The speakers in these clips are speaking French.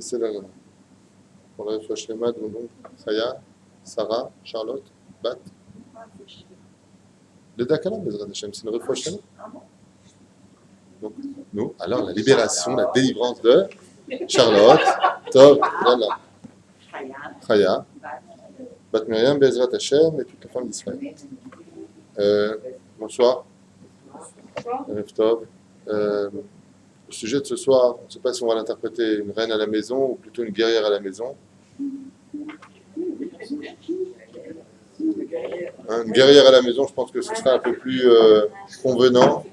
c'est là. Pour la fois Shlema, donc, Chaya, Sarah, Charlotte, Bat. Le Dakala, Bezrat Hashem, c'est une refoua Shlema. Donc, nous, alors la libération, la délivrance de Charlotte, Top, voilà. Chaya, Bat Miriam, Bezrat Hashem et toutes les femmes d'Israël. Bonsoir. Tov. Le sujet de ce soir, on ne sait pas si on va l'interpréter une reine à la maison ou plutôt une guerrière à la maison. Une guerrière à la maison, je pense que ce sera un peu plus convenant.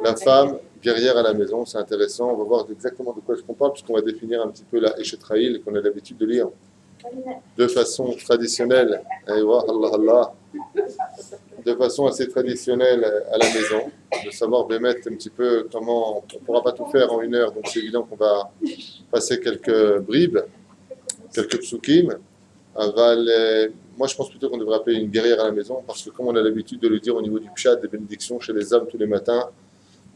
La femme, guerrière à la maison, c'est intéressant. On va voir exactement de quoi est-ce qu'on parle, puisqu'on va définir un petit peu la Eshetraïl qu'on a l'habitude de lire de façon traditionnelle. De façon assez traditionnelle à la maison, de savoir mettre un petit peu comment, on ne pourra pas tout faire en une heure, donc c'est évident qu'on va passer quelques bribes, quelques psukim. Moi je pense plutôt qu'on devrait appeler une guerrière à la maison, parce que comme on a l'habitude de le dire au niveau du pshat, des bénédictions chez les hommes tous les matins,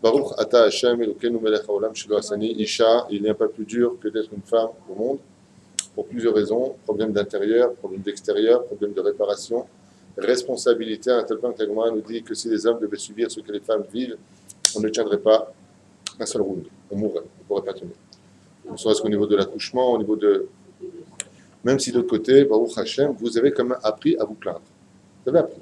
Baruch Ata Hashem Elokeinu Melech Haolam Shelo Asani Isha, il n'y a pas plus dur que d'être une femme au monde, pour plusieurs raisons, problème d'intérieur, problème d'extérieur, problème de réparation, responsabilité, à un tel point que la Gemara nous dit que si les hommes devaient subir ce que les femmes vivent, on ne tiendrait pas un seul round, on mourrait, on ne pourrait pas tenir. Ne serait-ce qu'au niveau de l'accouchement, au niveau de... Même si de l'autre côté, Baruch Hashem, vous avez quand même appris à vous plaindre. Vous avez appris.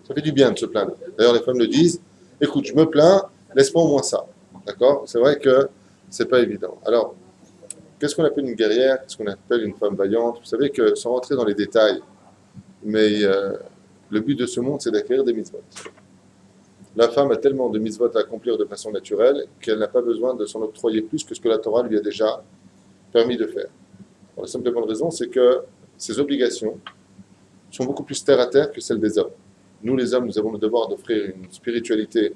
Ça fait du bien de se plaindre. D'ailleurs, les femmes le disent, écoute, je me plains, laisse-moi au moins ça. D'accord? C'est vrai que c'est pas évident. Alors, qu'est-ce qu'on appelle une guerrière? Qu'est-ce qu'on appelle une femme vaillante? Vous savez que, sans rentrer dans les détails, mais le but de ce monde, c'est d'acquérir des mitzvot. La femme a tellement de mitzvot à accomplir de façon naturelle qu'elle n'a pas besoin de s'en octroyer plus que ce que la Torah lui a déjà permis de faire. Pour la simple et bonne raison, c'est que ses obligations sont beaucoup plus terre à terre que celles des hommes. Nous, les hommes, nous avons le devoir d'offrir une spiritualité,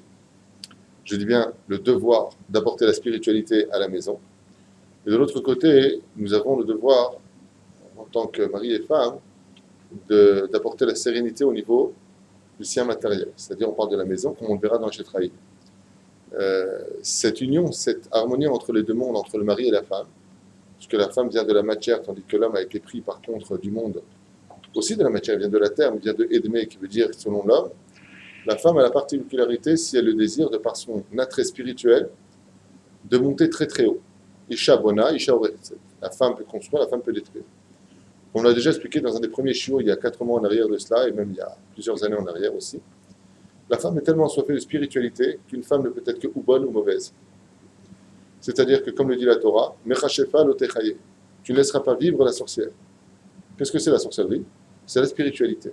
je dis bien le devoir d'apporter la spiritualité à la maison. Et de l'autre côté, nous avons le devoir, en tant que mari et femme, d'apporter la sérénité au niveau du sien matériel. C'est-à-dire, on parle de la maison, comme on le verra dans Eshetraïl. Cette union, cette harmonie entre les deux mondes, entre le mari et la femme, puisque la femme vient de la matière, tandis que l'homme a été pris par contre du monde, aussi de la matière, il vient de la terre, mais vient de Edmé, qui veut dire selon l'homme. La femme a la particularité, si elle le désire, de par son attrait spirituel, de monter très très haut. Isha Bona, Isha Oret. La femme peut construire, la femme peut détruire. On l'a déjà expliqué dans un des premiers chiots, il y a 4 mois en arrière de cela, et même il y a plusieurs années en arrière aussi. La femme est tellement assoiffée de spiritualité qu'une femme ne peut être que ou bonne ou mauvaise. C'est-à-dire que, comme le dit la Torah, Mechashefa lotechaye, tu ne laisseras pas vivre la sorcière. Qu'est-ce que c'est la sorcellerie? C'est la spiritualité.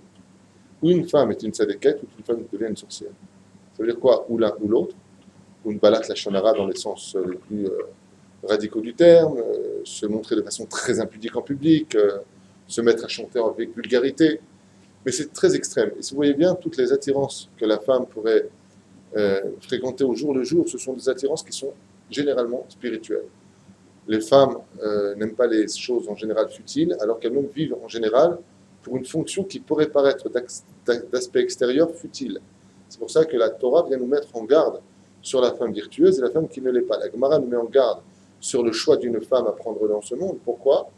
Ou une femme est une sadéquette, ou une femme devient une sorcière. Ça veut dire quoi? Ou l'un ou l'autre, ou une balate la shonara dans les sens les plus radicaux du terme, se montrer de façon très impudique en public, se mettre à chanter avec vulgarité, mais c'est très extrême. Et si vous voyez bien, toutes les attirances que la femme pourrait fréquenter au jour le jour, ce sont des attirances qui sont généralement spirituelles. Les femmes n'aiment pas les choses en général futiles, alors qu'elles-mêmes vivent en général pour une fonction qui pourrait paraître d'aspect extérieur futile. C'est pour ça que la Torah vient nous mettre en garde sur la femme virtueuse et la femme qui ne l'est pas. La Gemara nous met en garde sur le choix d'une femme à prendre dans ce monde. Pourquoi?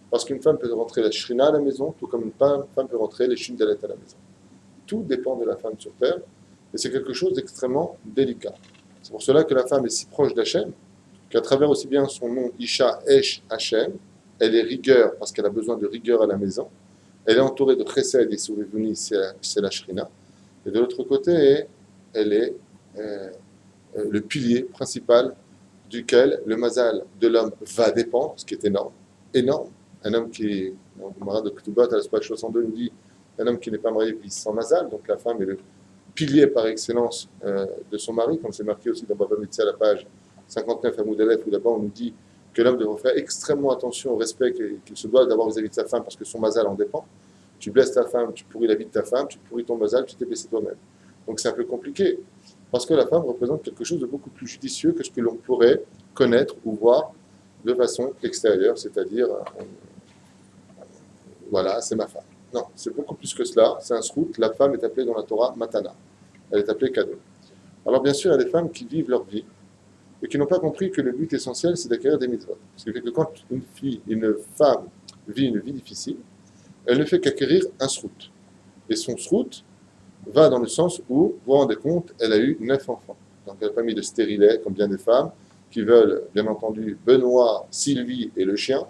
Parce qu'une femme peut rentrer la shrina à la maison, tout comme une femme peut rentrer les shindalet à la maison. Tout dépend de la femme sur terre, et c'est quelque chose d'extrêmement délicat. C'est pour cela que la femme est si proche d'Hachem, qu'à travers aussi bien son nom Isha Esh Hachem, elle est rigueur parce qu'elle a besoin de rigueur à la maison, elle est entourée de chesed et souveni, c'est la shrina, et de l'autre côté, elle est le pilier principal duquel le mazal de l'homme va dépendre, ce qui est énorme, énorme. Un homme qui, dans le Gemara de Ketubot, à la page 62, nous dit un homme qui n'est pas marié vit sans mazal, donc la femme est le pilier par excellence de son mari, comme c'est marqué aussi dans Baba Metzia à la page 59 à Moudalef, où d'abord on nous dit que l'homme devrait faire extrêmement attention au respect qu'il se doit d'avoir vis-à-vis de sa femme, parce que son mazal en dépend. Tu blesses ta femme, tu pourris la vie de ta femme, tu pourris ton mazal, tu t'es blessé toi-même. Donc c'est un peu compliqué, parce que la femme représente quelque chose de beaucoup plus judicieux que ce que l'on pourrait connaître ou voir de façon extérieure, c'est-à-dire voilà, c'est ma femme. Non, c'est beaucoup plus que cela, c'est un srout. La femme est appelée dans la Torah matana, elle est appelée cadeau. Alors bien sûr, il y a des femmes qui vivent leur vie et qui n'ont pas compris que le but essentiel, c'est d'acquérir des mitzvot. Ce qui fait que quand une femme vit une vie difficile, elle ne fait qu'acquérir un srout. Et son srout va dans le sens où, vous vous rendez compte, elle a eu 9 enfants. Donc elle n'a pas mis de stérilet, comme bien des femmes, qui veulent, bien entendu, Benoît, Sylvie et le chien.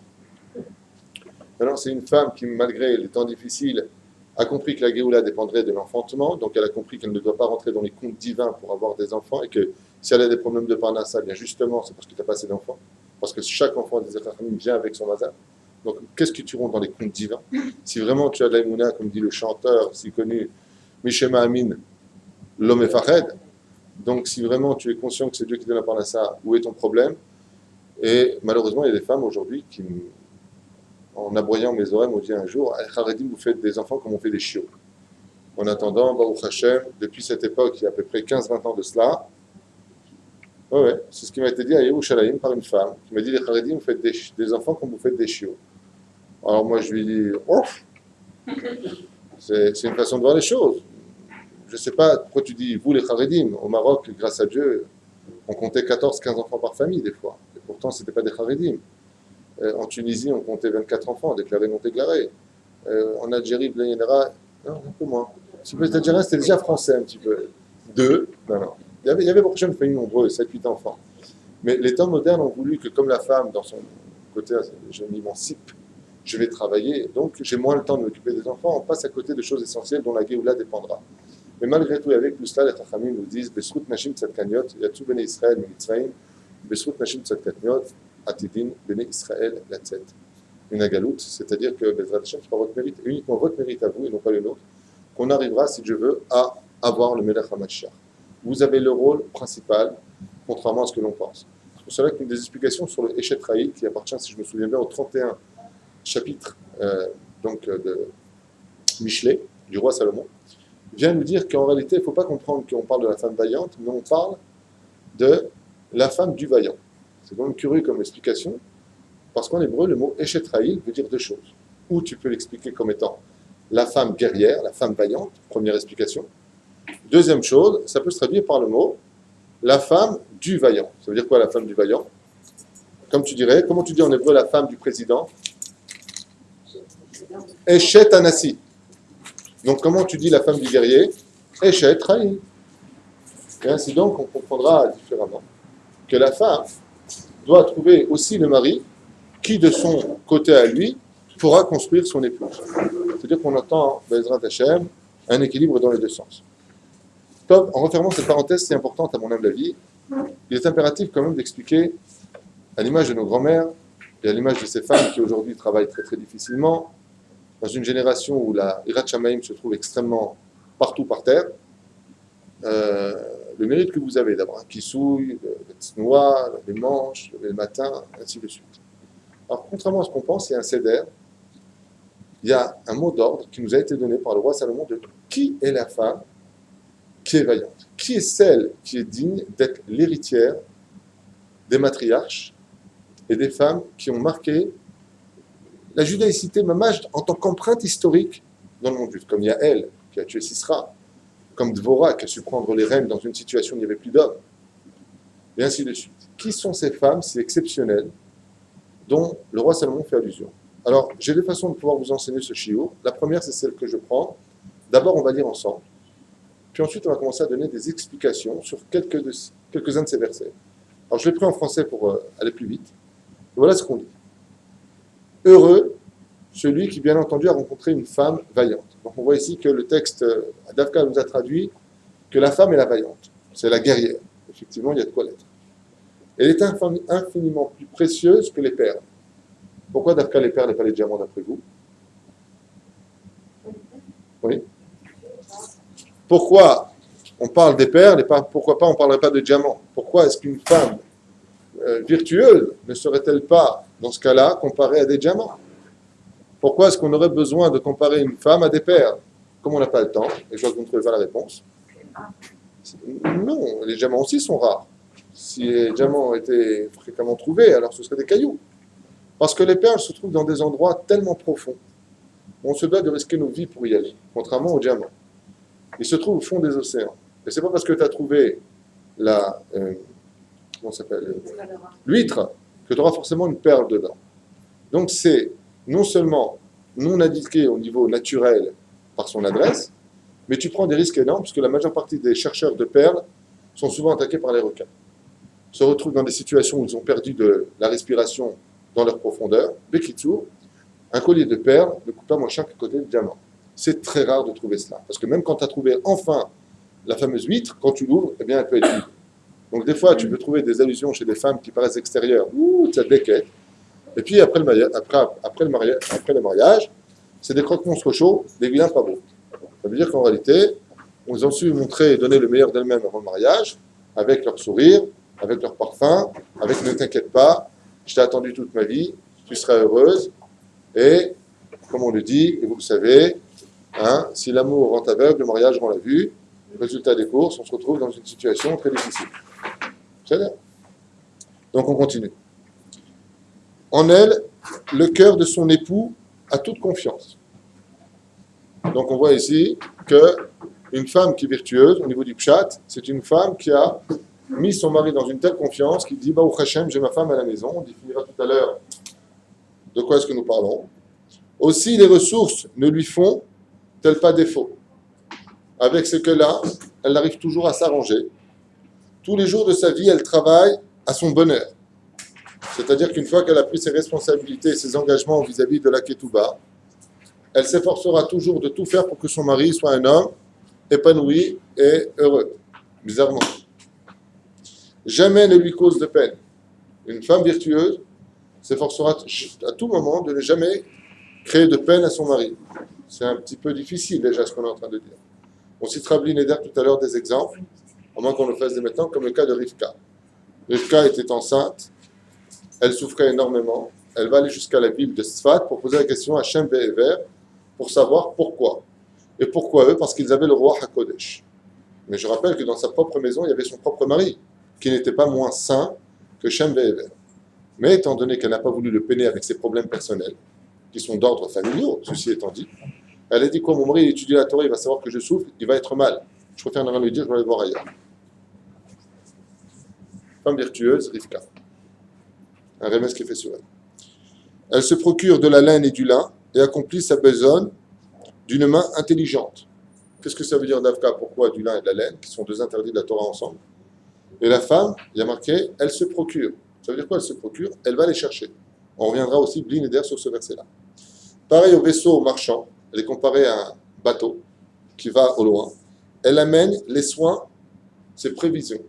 Alors c'est une femme qui, malgré les temps difficiles, a compris que la Géoula dépendrait de l'enfantement, donc elle a compris qu'elle ne doit pas rentrer dans les comptes divins pour avoir des enfants, et que si elle a des problèmes de parnassa, bien justement, c'est parce que tu n'as pas assez d'enfants, parce que chaque enfant des Echachimim vient avec son mazal. Donc qu'est-ce que tu rentres dans les comptes divins? Si vraiment tu as de l'aïmouna, comme dit le chanteur si connu, Mishema Amin, l'homme est fahed, donc si vraiment tu es conscient que c'est Dieu qui donne la parnassa, où est ton problème? Et malheureusement, il y a des femmes aujourd'hui qui, en aboyant mes oreilles, m'ont dit un jour, Haredim, vous faites des enfants comme on fait des chiots. En attendant, Baruch Hashem, depuis cette époque, il y a à peu près 15-20 ans de cela, ouais, c'est ce qui m'a été dit à Yerushalayim par une femme, qui m'a dit, les Haredim, vous faites des enfants comme vous faites des chiots. Alors moi, je lui dis, oh, c'est une façon de voir les choses. Je ne sais pas pourquoi tu dis, vous les Haredim, au Maroc, grâce à Dieu, on comptait 14-15 enfants par famille des fois. Et pourtant, ce n'était pas des Haredim. En Tunisie, on comptait 24 enfants, déclarés, non déclarés. En Algérie, non, un peu moins. Si vous êtes algérien, c'était déjà français un petit peu. 2, non. Il y avait beaucoup de familles nombreuses, 7-8 enfants. Mais les temps modernes ont voulu que, comme la femme, dans son côté, je m'émancipe, je vais travailler, donc j'ai moins le temps de m'occuper des enfants, on passe à côté de choses essentielles dont la Géoula dépendra. Mais malgré tout, avec tout cela, les Chachamim nous disent Besrut Nashim Tzadkaniot, Yatsu Bene Israël Mitzrayim, Besrut Nashim Tzadkaniot, Atidin Bene Israël Latzet. Une galoute, c'est-à-dire que Bezrat Hashem, c'est pas votre mérite, uniquement votre mérite à vous et non pas le nôtre, qu'on arrivera, si Dieu veut, à avoir le Melech HaMashiach. Vous avez le rôle principal, contrairement à ce que l'on pense. C'est pour cela qu'une des explications sur le Eshet Raïl, qui appartient, si je me souviens bien, au 31 chapitre de Michelet, du roi Salomon, vient nous dire qu'en réalité, il ne faut pas comprendre qu'on parle de la femme vaillante, mais on parle de la femme du vaillant. C'est quand même curieux comme explication, parce qu'en hébreu, le mot Eshet Raïl veut dire deux choses. Ou tu peux l'expliquer comme étant la femme guerrière, la femme vaillante, première explication. Deuxième chose, ça peut se traduire par le mot la femme du vaillant. Ça veut dire quoi la femme du vaillant? Comme tu dirais, comment tu dis en hébreu la femme du président? Eshet Anassi. Donc comment tu dis la femme du guerrier? Eshet Raïl. Et ainsi donc, on comprendra différemment que la femme doit trouver aussi le mari qui, de son côté à lui, pourra construire son épouse. C'est-à-dire qu'on entend, Bezrat Hashem, un équilibre dans les deux sens. Top, en refermant cette parenthèse si importante à mon humble avis, il est impératif quand même d'expliquer, à l'image de nos grands-mères et à l'image de ces femmes qui aujourd'hui travaillent très très difficilement, dans une génération où la Hirat Shamaim se trouve extrêmement partout par terre, le mérite que vous avez d'avoir un kissouille, de tsnoua, les manches, le matin, ainsi de suite. Alors, contrairement à ce qu'on pense, il y a un céder, il y a un mot d'ordre qui nous a été donné par le roi Salomon de qui est la femme qui est vaillante, qui est celle qui est digne d'être l'héritière des matriarches et des femmes qui ont marqué la judaïcité mamage en tant qu'empreinte historique dans le monde juif, comme Yaël qui a tué Sisra, comme Dvorah qui a su prendre les rênes dans une situation où il n'y avait plus d'hommes, et ainsi de suite. Qui sont ces femmes si exceptionnelles dont le roi Salomon fait allusion? Alors, j'ai deux façons de pouvoir vous enseigner ce shiur. La première, c'est celle que je prends. D'abord, on va lire ensemble. Puis ensuite, on va commencer à donner des explications sur quelques-uns de ces versets. Alors, je l'ai pris en français pour aller plus vite. Et voilà ce qu'on dit. Heureux celui qui, bien entendu, a rencontré une femme vaillante. Donc, on voit ici que le texte, Davka nous a traduit que la femme est la vaillante. C'est la guerrière. Effectivement, il y a de quoi l'être. Elle est infiniment plus précieuse que les perles. Pourquoi Davka les perles et pas les diamants d'après vous? Oui. Pourquoi on parle des perles et pourquoi pas on ne parlerait pas de diamants? Pourquoi est-ce qu'une femme virtueuse ne serait-elle pas, dans ce cas-là, comparée à des diamants? Pourquoi est-ce qu'on aurait besoin de comparer une femme à des perles? Comme on n'a pas le temps, et je vois que vous ne trouvez pas la réponse. Non, les diamants aussi sont rares. Si les diamants étaient fréquemment trouvés, alors ce seraient des cailloux. Parce que les perles se trouvent dans des endroits tellement profonds, on se doit de risquer nos vies pour y aller, contrairement aux diamants. Ils se trouvent au fond des océans. Et c'est pas parce que tu as trouvé comment ça s'appelle, l'huître, que tu auras forcément une perle dedans. Donc c'est non seulement non indiqué au niveau naturel par son adresse, mais tu prends des risques énormes puisque la majeure partie des chercheurs de perles sont souvent attaqués par les requins. Se retrouvent dans des situations où ils ont perdu de la respiration dans leur profondeur. Bekitsour, un collier de perles ne coûte pas moins cher qu'un collier de diamant. C'est très rare de trouver cela. Parce que même quand tu as trouvé enfin la fameuse huître, quand tu l'ouvres, eh bien, elle peut être vide. Donc des fois, tu peux trouver des allusions chez des femmes qui paraissent extérieures. Ouh, ça déquête. Et puis après le mariage, c'est des croque monstres chauds, des vilains pas beaux. Ça veut dire qu'en réalité, ils ont su montrer et donner le meilleur d'elles-mêmes avant le mariage, avec leur sourire, avec leur parfum, avec ne t'inquiète pas, je t'ai attendu toute ma vie, tu seras heureuse. Et, comme on le dit, et vous le savez, hein, si l'amour rend aveugle, le mariage rend la vue. Résultat des courses, on se retrouve dans une situation très difficile. C'est bien. Donc on continue. En elle, le cœur de son époux a toute confiance. Donc on voit ici qu'une femme qui est virtueuse, au niveau du pshat, c'est une femme qui a mis son mari dans une telle confiance qu'il dit « Baruch Hashem, j'ai ma femme à la maison ». On définira tout à l'heure de quoi est-ce que nous parlons. Aussi, les ressources ne lui font tel pas défaut. Avec ce que-là, elle arrive toujours à s'arranger. Tous les jours de sa vie, elle travaille à son bonheur. C'est-à-dire qu'une fois qu'elle a pris ses responsabilités et ses engagements vis-à-vis de la Ketouba, elle s'efforcera toujours de tout faire pour que son mari soit un homme épanoui et heureux. Bizarrement. Jamais ne lui cause de peine. Une femme virtueuse s'efforcera à tout moment de ne jamais créer de peine à son mari. C'est un petit peu difficile déjà ce qu'on est en train de dire. On citera Blinéder tout à l'heure des exemples, à moins qu'on le fasse dès maintenant, comme le cas de Rivka. Rivka était enceinte, elle souffrait énormément, elle va aller jusqu'à la ville de Sfat pour poser la question à Shem Ve'ever pour savoir pourquoi. Et pourquoi eux? Parce qu'ils avaient le roi HaKodesh. Mais je rappelle que dans sa propre maison, il y avait son propre mari, qui n'était pas moins saint que Shem Ve'ever. Mais étant donné qu'elle n'a pas voulu le peiner avec ses problèmes personnels, qui sont d'ordre familiaux, ceci étant dit, elle a dit quoi, mon mari étudie la Torah, il va savoir que je souffre, il va être mal. Je préfère ne rien lui dire, je vais aller voir ailleurs. Femme virtueuse, Rivka. Un remède qui est fait sur elle. Elle se procure de la laine et du lin et accomplit sa besogne d'une main intelligente. Qu'est-ce que ça veut dire d'Avka? Pourquoi du lin et de la laine, qui sont deux interdits de la Torah ensemble? Et la femme, il y a marqué, elle se procure. Ça veut dire quoi, elle se procure? Elle va les chercher. On reviendra aussi, Blinéder, sur ce verset-là. Pareil au vaisseau marchand, elle est comparée à un bateau qui va au loin. Elle amène les soins, ses prévisions.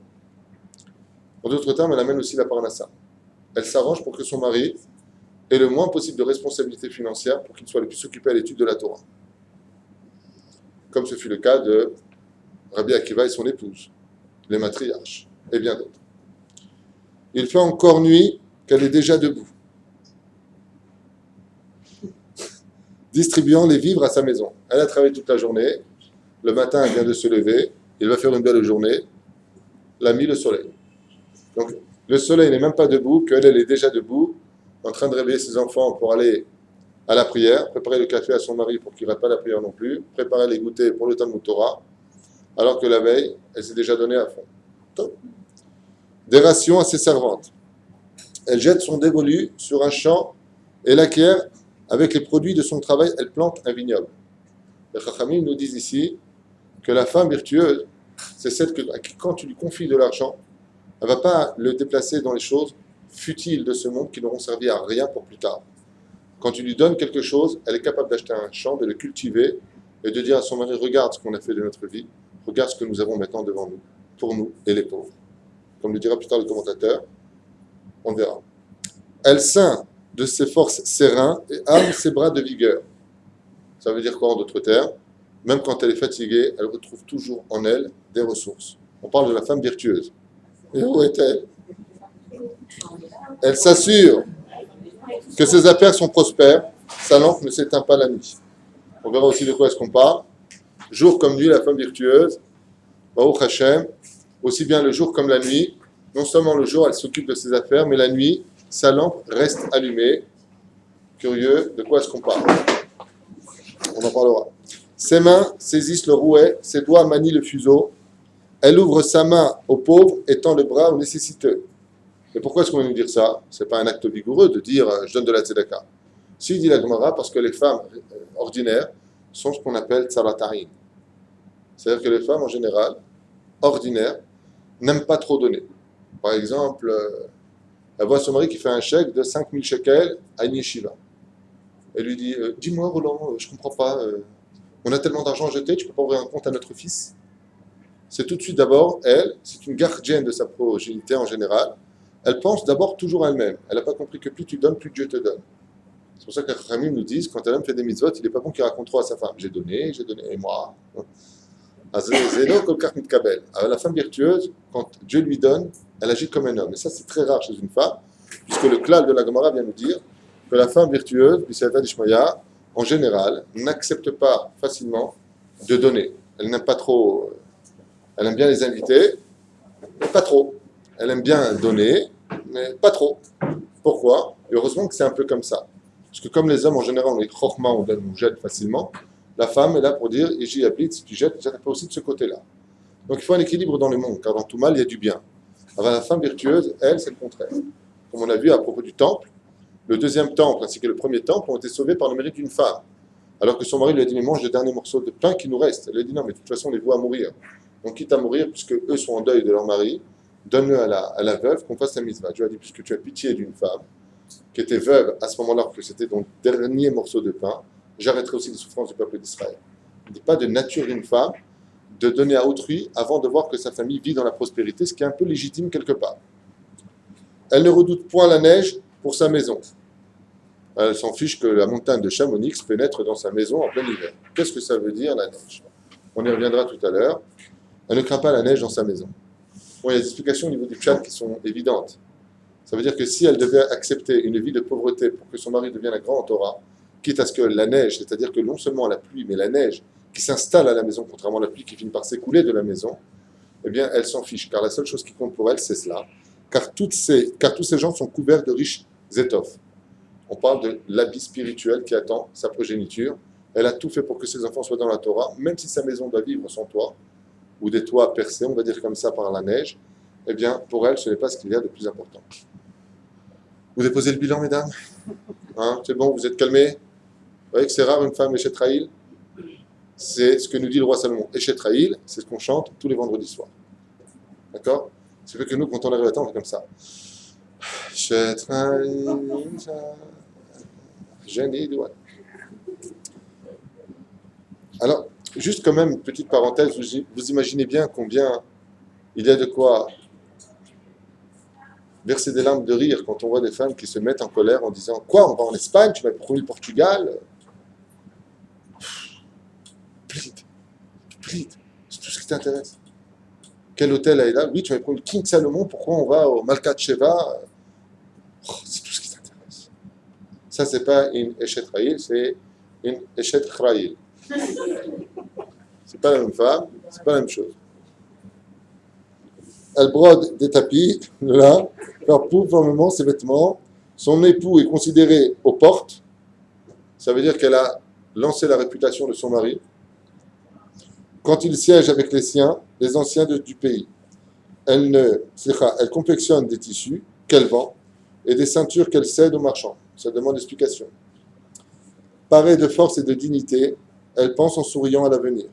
En d'autres termes, elle amène aussi la parnassa. Elle s'arrange pour que son mari ait le moins possible de responsabilités financières pour qu'il soit le plus occupé à l'étude de la Torah. Comme ce fut le cas de Rabbi Akiva et son épouse, les matriarches, et bien d'autres. Il fait encore nuit qu'elle est déjà debout, distribuant les vivres à sa maison. Elle a travaillé toute la journée, le matin elle vient de se lever, il va faire une belle journée, l'a mis le soleil. Donc le soleil n'est même pas debout, qu'elle elle est déjà debout, en train de réveiller ses enfants pour aller à la prière, préparer le café à son mari pour qu'il ne rate pas la prière non plus, préparer les goûters pour le Talmud Torah, alors que la veille, elle s'est déjà donnée à fond. Top. Des rations à ses servantes. Elle jette son dévolu sur un champ et l'acquiert avec les produits de son travail, elle plante un vignoble. Les Chachamim nous disent ici que la femme virtueuse, c'est celle à qui, quand tu lui confies de l'argent, elle ne va pas le déplacer dans les choses futiles de ce monde qui n'auront servi à rien pour plus tard. Quand tu lui donnes quelque chose, elle est capable d'acheter un champ, de le cultiver et de dire à son mari, regarde ce qu'on a fait de notre vie, regarde ce que nous avons maintenant devant nous, pour nous et les pauvres. Comme le dira plus tard le commentateur, on verra. Elle ceint de ses forces ses reins et arme ses bras de vigueur. Ça veut dire quoi en d'autres termes? Même quand elle est fatiguée, elle retrouve toujours en elle des ressources. On parle de la femme virtueuse. Et où est-elle? Elle s'assure que ses affaires sont prospères, sa lampe ne s'éteint pas la nuit. On verra aussi de quoi est-ce qu'on parle. Jour comme nuit, la femme virtueuse, Baruch Hashem, aussi bien le jour comme la nuit. Non seulement le jour, elle s'occupe de ses affaires, mais la nuit, sa lampe reste allumée. Curieux, de quoi est-ce qu'on parle? On en parlera. Ses mains saisissent le rouet, ses doigts manient le fuseau. Elle ouvre sa main aux pauvres et tend le bras aux nécessiteux. Mais pourquoi est-ce qu'on va nous dire ça? Ce n'est pas un acte vigoureux de dire je donne de la tzedaka. Si, dit la Gemara, parce que les femmes ordinaires sont ce qu'on appelle tsaratarin. C'est-à-dire que les femmes, en général, ordinaires, n'aiment pas trop donner. Par exemple, elle voit son mari qui fait un chèque de 5000 shekels à une yeshiva. Elle lui dit dis-moi, Roland, je ne comprends pas, on a tellement d'argent à jeter, tu ne peux pas ouvrir un compte à notre fils? C'est tout de suite d'abord, elle, c'est une gardienne de sa progéniture en général. Elle pense d'abord toujours à elle-même. Elle n'a pas compris que plus tu donnes, plus Dieu te donne. C'est pour ça que les Chachamim nous disent, quand un homme fait des mitzvot, il n'est pas bon qu'il raconte trop à sa femme. J'ai donné, et moi. Alors, la femme virtueuse, quand Dieu lui donne, elle agit comme un homme. Et ça, c'est très rare chez une femme, puisque le klal de la Gemara vient nous dire que la femme virtueuse, en général, n'accepte pas facilement de donner. Elle n'aime pas trop. Elle aime bien les invités, mais pas trop. Elle aime bien donner, mais pas trop. Pourquoi? Et heureusement que c'est un peu comme ça. Parce que comme les hommes, en général, on est chorma, on nous jette facilement, la femme est là pour dire, et j'y habite, si tu jettes, jette pas aussi de ce côté-là. Donc il faut un équilibre dans le monde, car dans tout mal, il y a du bien. Alors la femme virtueuse, elle, c'est le contraire. Comme on a vu à propos du temple, le deuxième temple ainsi que le premier temple ont été sauvés par le mérite d'une femme. Alors que son mari lui a dit, mais mange le dernier morceau de pain qui nous reste. Elle lui a dit, non, mais de toute façon, on les voit à mourir. Donc quitte à mourir, puisque eux sont en deuil de leur mari, donne-le à la veuve qu'on fasse la mitzvah. Dieu a dit, puisque tu as pitié d'une femme qui était veuve à ce moment-là, que c'était ton dernier morceau de pain, j'arrêterai aussi les souffrances du peuple d'Israël. Il ne dit pas de nature d'une femme de donner à autrui avant de voir que sa famille vit dans la prospérité, ce qui est un peu légitime quelque part. Elle ne redoute point la neige pour sa maison. Elle s'en fiche que la montagne de Chamonix pénètre dans sa maison en plein hiver. Qu'est-ce que ça veut dire, la neige? On y reviendra tout à l'heure. Elle ne craint pas la neige dans sa maison. Bon, il y a des explications au niveau du chat qui sont évidentes. Ça veut dire que si elle devait accepter une vie de pauvreté pour que son mari devienne un grand en Torah, quitte à ce que la neige, c'est-à-dire que non seulement la pluie, mais la neige qui s'installe à la maison, contrairement à la pluie qui finit par s'écouler de la maison, eh bien, elle s'en fiche, car la seule chose qui compte pour elle, c'est cela. Car tous ces gens sont couverts de riches étoffes. On parle de l'habit spirituel qui attend sa progéniture. Elle a tout fait pour que ses enfants soient dans la Torah, même si sa maison doit vivre sans toit, ou des toits percés, on va dire comme ça, par la neige. Eh bien, pour elle, ce n'est pas ce qu'il y a de plus important. Vous déposez le bilan, mesdames? Hein, c'est bon, vous êtes calmés? Vous voyez que c'est rare une femme Eshet Raïl? C'est ce que nous dit le roi Salomon. Eshet Raïl, c'est ce qu'on chante tous les vendredis soirs. D'accord? C'est fait que nous, quand on arrive à temps, on fait comme ça. Eshet Raïl, alors, juste quand même, une petite parenthèse, vous imaginez bien combien il y a de quoi verser des larmes de rire quand on voit des femmes qui se mettent en colère en disant « Quoi, on va en Espagne, tu m'as promis le Portugal ?» Plite, c'est tout ce qui t'intéresse. Quel hôtel est là? Oui, tu m'as promis le King Salomon, pourquoi on va au Malkat Sheva? C'est tout ce qui t'intéresse. Ça, c'est pas une Eshet Raïl, c'est une Eshet Chraïl. C'est pas la même femme, c'est pas la même chose. Elle brode des tapis, là, faire pouf fermement ses vêtements. Son époux est considéré aux portes. Ça veut dire qu'elle a lancé la réputation de son mari. Quand il siège avec les siens, les anciens du pays, elle confectionne des tissus qu'elle vend et des ceintures qu'elle cède aux marchands. Ça demande explication. Parée de force et de dignité, elle pense en souriant à l'avenir.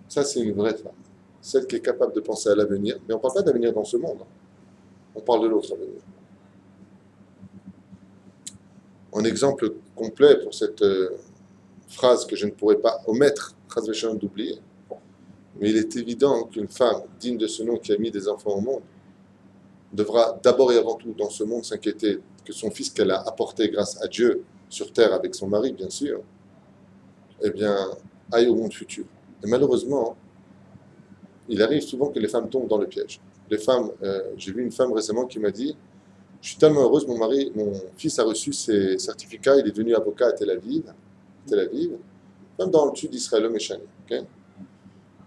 Ça, c'est une vraie femme. Celle qui est capable de penser à l'avenir. Mais on ne parle pas d'avenir dans ce monde. On parle de l'autre avenir. Un exemple complet pour cette phrase que je ne pourrais pas omettre, phrase véchante d'oublier. Mais il est évident qu'une femme digne de ce nom qui a mis des enfants au monde devra d'abord et avant tout dans ce monde s'inquiéter que son fils qu'elle a apporté grâce à Dieu sur terre avec son mari, bien sûr, eh bien, aille au monde futur. Et malheureusement, il arrive souvent que les femmes tombent dans le piège. Les femmes, j'ai vu une femme récemment qui m'a dit « Je suis tellement heureuse, mon fils a reçu ses certificats, il est devenu avocat à Tel Aviv, même dans le sud d'Israël, au Méchani. Okay.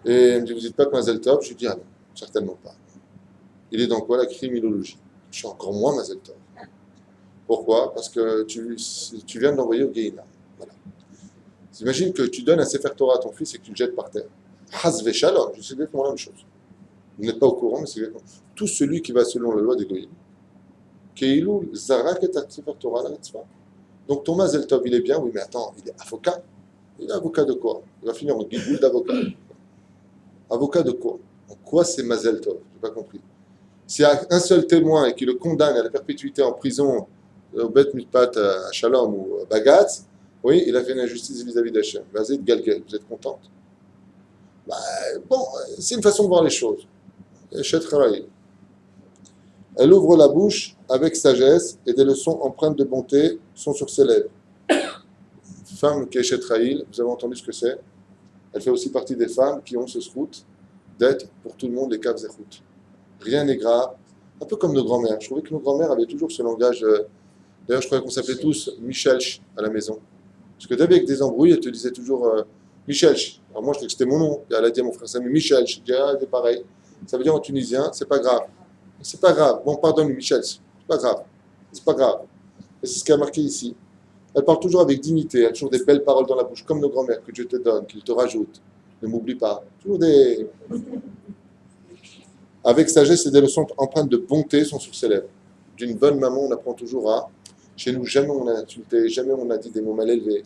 Et elle me dit « Vous n'êtes pas Mazel Tov ?» Je lui dis « Ah non, certainement pas. Il est dans quoi? La criminologie. Je suis encore moins Mazel Tov. Pourquoi? Parce que tu viens de l'envoyer au Gehinam. Voilà. Imagine que tu donnes un Sefer Torah à ton fils et que tu le jettes par terre. Haz v'shalom, c'est exactement la même chose. Vous n'êtes pas au courant, mais c'est exactement. Tout celui qui va selon la loi des Goïms, Keilou Zarak et Sefer Torah la Retzva. Donc ton Mazel Tov, il est bien, oui, mais attends, il est avocat. Il est avocat de quoi? Il va finir en guigoule d'avocat. Avocat de quoi? En quoi c'est Mazel Tov? Je n'ai pas compris. S'il y a un seul témoin et qui le condamne à la perpétuité en prison au Bet Mikpat à Shalom ou à Bagatz, oui, il a fait une injustice vis-à-vis d'Hachem. Vas-y, Galgel, vous êtes contente? Bah, bon, c'est une façon de voir les choses. Elle ouvre la bouche avec sagesse et des leçons empreintes de bonté sont sur ses lèvres. Femme qui est Shetraïl, vous avez entendu ce que c'est? Elle fait aussi partie des femmes qui ont ce srout d'être pour tout le monde les caves zéchout. Rien n'est grave, un peu comme nos grands-mères. Je trouvais que nos grands-mères avaient toujours ce langage. D'ailleurs, je croyais qu'on s'appelait tous Michelch à la maison. Parce que dès avec des embrouilles, elle te disait toujours Michelch. Alors moi, je croyais que c'était mon nom. Et elle a dit à mon frère Samy Michelch. Je dis, ah, c'est pareil. Ça veut dire en tunisien, c'est pas grave. C'est pas grave. Bon, pardonne, Michelch. C'est pas grave. C'est pas grave. Et c'est ce qui a marqué ici. Elle parle toujours avec dignité. Elle a toujours des belles paroles dans la bouche, comme nos grands-mères, que Dieu te donne, qu'il te rajoute. Ne m'oublie pas. Toujours des. Avec sagesse et des leçons empreintes de bonté sont sur ses lèvres. D'une bonne maman, on apprend toujours à. Chez nous, jamais on a insulté, jamais on a dit des mots mal élevés.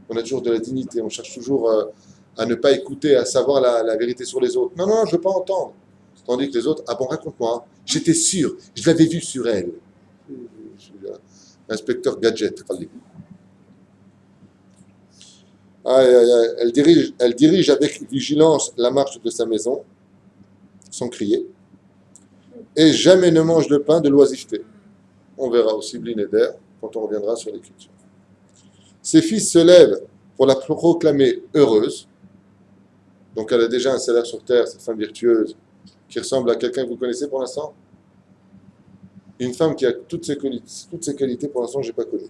On a toujours de la dignité. On cherche toujours à ne pas écouter, à savoir la vérité sur les autres. Non, non, je ne veux pas entendre. Tandis que les autres, ah bon, raconte-moi. J'étais sûr, je l'avais vu sur elle. Inspecteur Gadget. Elle dirige avec vigilance la marche de sa maison, sans crier. Et jamais ne mange de pain de l'oisiveté. On verra aussi Blinéder quand on reviendra sur l'écriture. Ses fils se lèvent pour la proclamer heureuse. Donc elle a déjà un salaire sur terre, cette femme virtueuse, qui ressemble à quelqu'un que vous connaissez pour l'instant. Une femme qui a toutes ses qualités pour l'instant, je n'ai pas connu.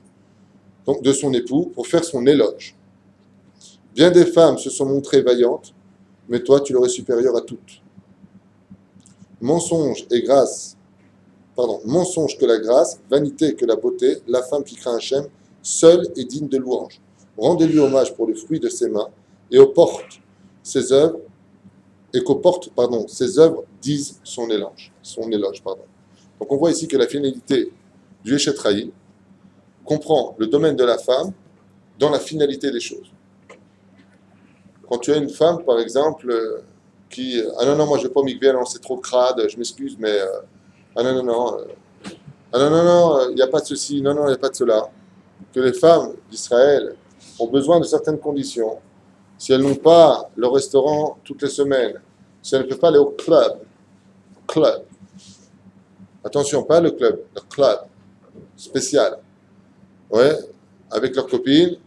Donc de son époux, pour faire son éloge. Bien des femmes se sont montrées vaillantes, mais toi, tu leur es supérieur à toutes. Mensonge que la grâce, vanité que la beauté, la femme qui craint Hachem, seule est digne de louange. Rendez-lui hommage pour le fruit de ses mains et qu'aux portes ses œuvres disent son éloge. Donc on voit ici que la finalité du Eshet Raïl comprend le domaine de la femme dans la finalité des choses. Quand tu as une femme, par exemple, qui ah non, moi je ne vais pas m'y non, c'est trop crade, je m'excuse, mais il n'y a pas de ceci, non, il n'y a pas de cela. Que les femmes d'Israël ont besoin de certaines conditions. Si elles n'ont pas le restaurant toutes les semaines, si elles ne peuvent pas aller au club, attention, pas le club spécial, ouais, avec leurs copines,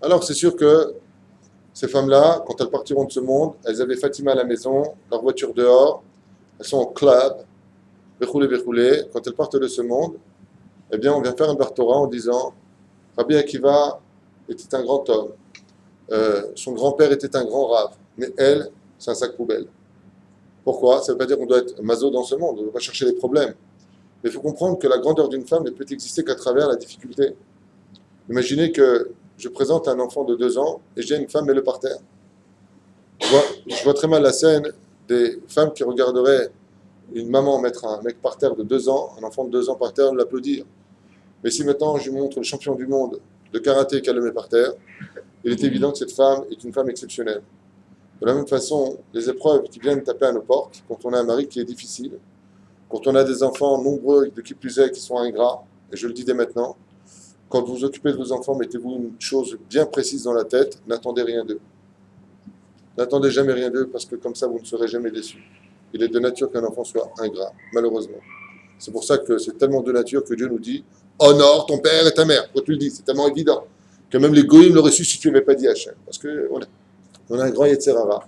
alors c'est sûr que ces femmes-là, quand elles partiront de ce monde, elles avaient Fatima à la maison, leur voiture dehors, elles sont au club, béchoulé, quand elles partent de ce monde, eh bien on vient faire un Bartora en disant Rabbi Akiva était un grand homme, son grand-père était un grand rave, mais elle, c'est un sac poubelle. Pourquoi? Ça ne veut pas dire qu'on doit être maso dans ce monde, on ne doit pas chercher les problèmes. Mais il faut comprendre que la grandeur d'une femme ne peut exister qu'à travers la difficulté. Imaginez que je présente un enfant de 2 ans et j'ai une femme met-le par terre. Je vois très mal la scène des femmes qui regarderaient une maman mettre un mec par terre de 2 ans, un enfant de 2 ans par terre, l'applaudir. Mais si maintenant je lui montre le champion du monde de karaté qu'elle le met par terre, il est évident que cette femme est une femme exceptionnelle. De la même façon, les épreuves qui viennent taper à nos portes, quand on a un mari qui est difficile, quand on a des enfants nombreux, de qui plus est, qui sont ingrats, et je le dis dès maintenant, quand vous vous occupez de vos enfants, mettez-vous une chose bien précise dans la tête, n'attendez rien d'eux. N'attendez jamais rien d'eux, parce que comme ça, vous ne serez jamais déçus. Il est de nature qu'un enfant soit ingrat, malheureusement. C'est pour ça que c'est tellement de nature que Dieu nous dit « Honore ton père et ta mère ». Pourquoi tu le dis? C'est tellement évident que même les goïms l'auraient su si tu n'avais pas dit Hachem. Parce qu'on a un grand Yetzerara.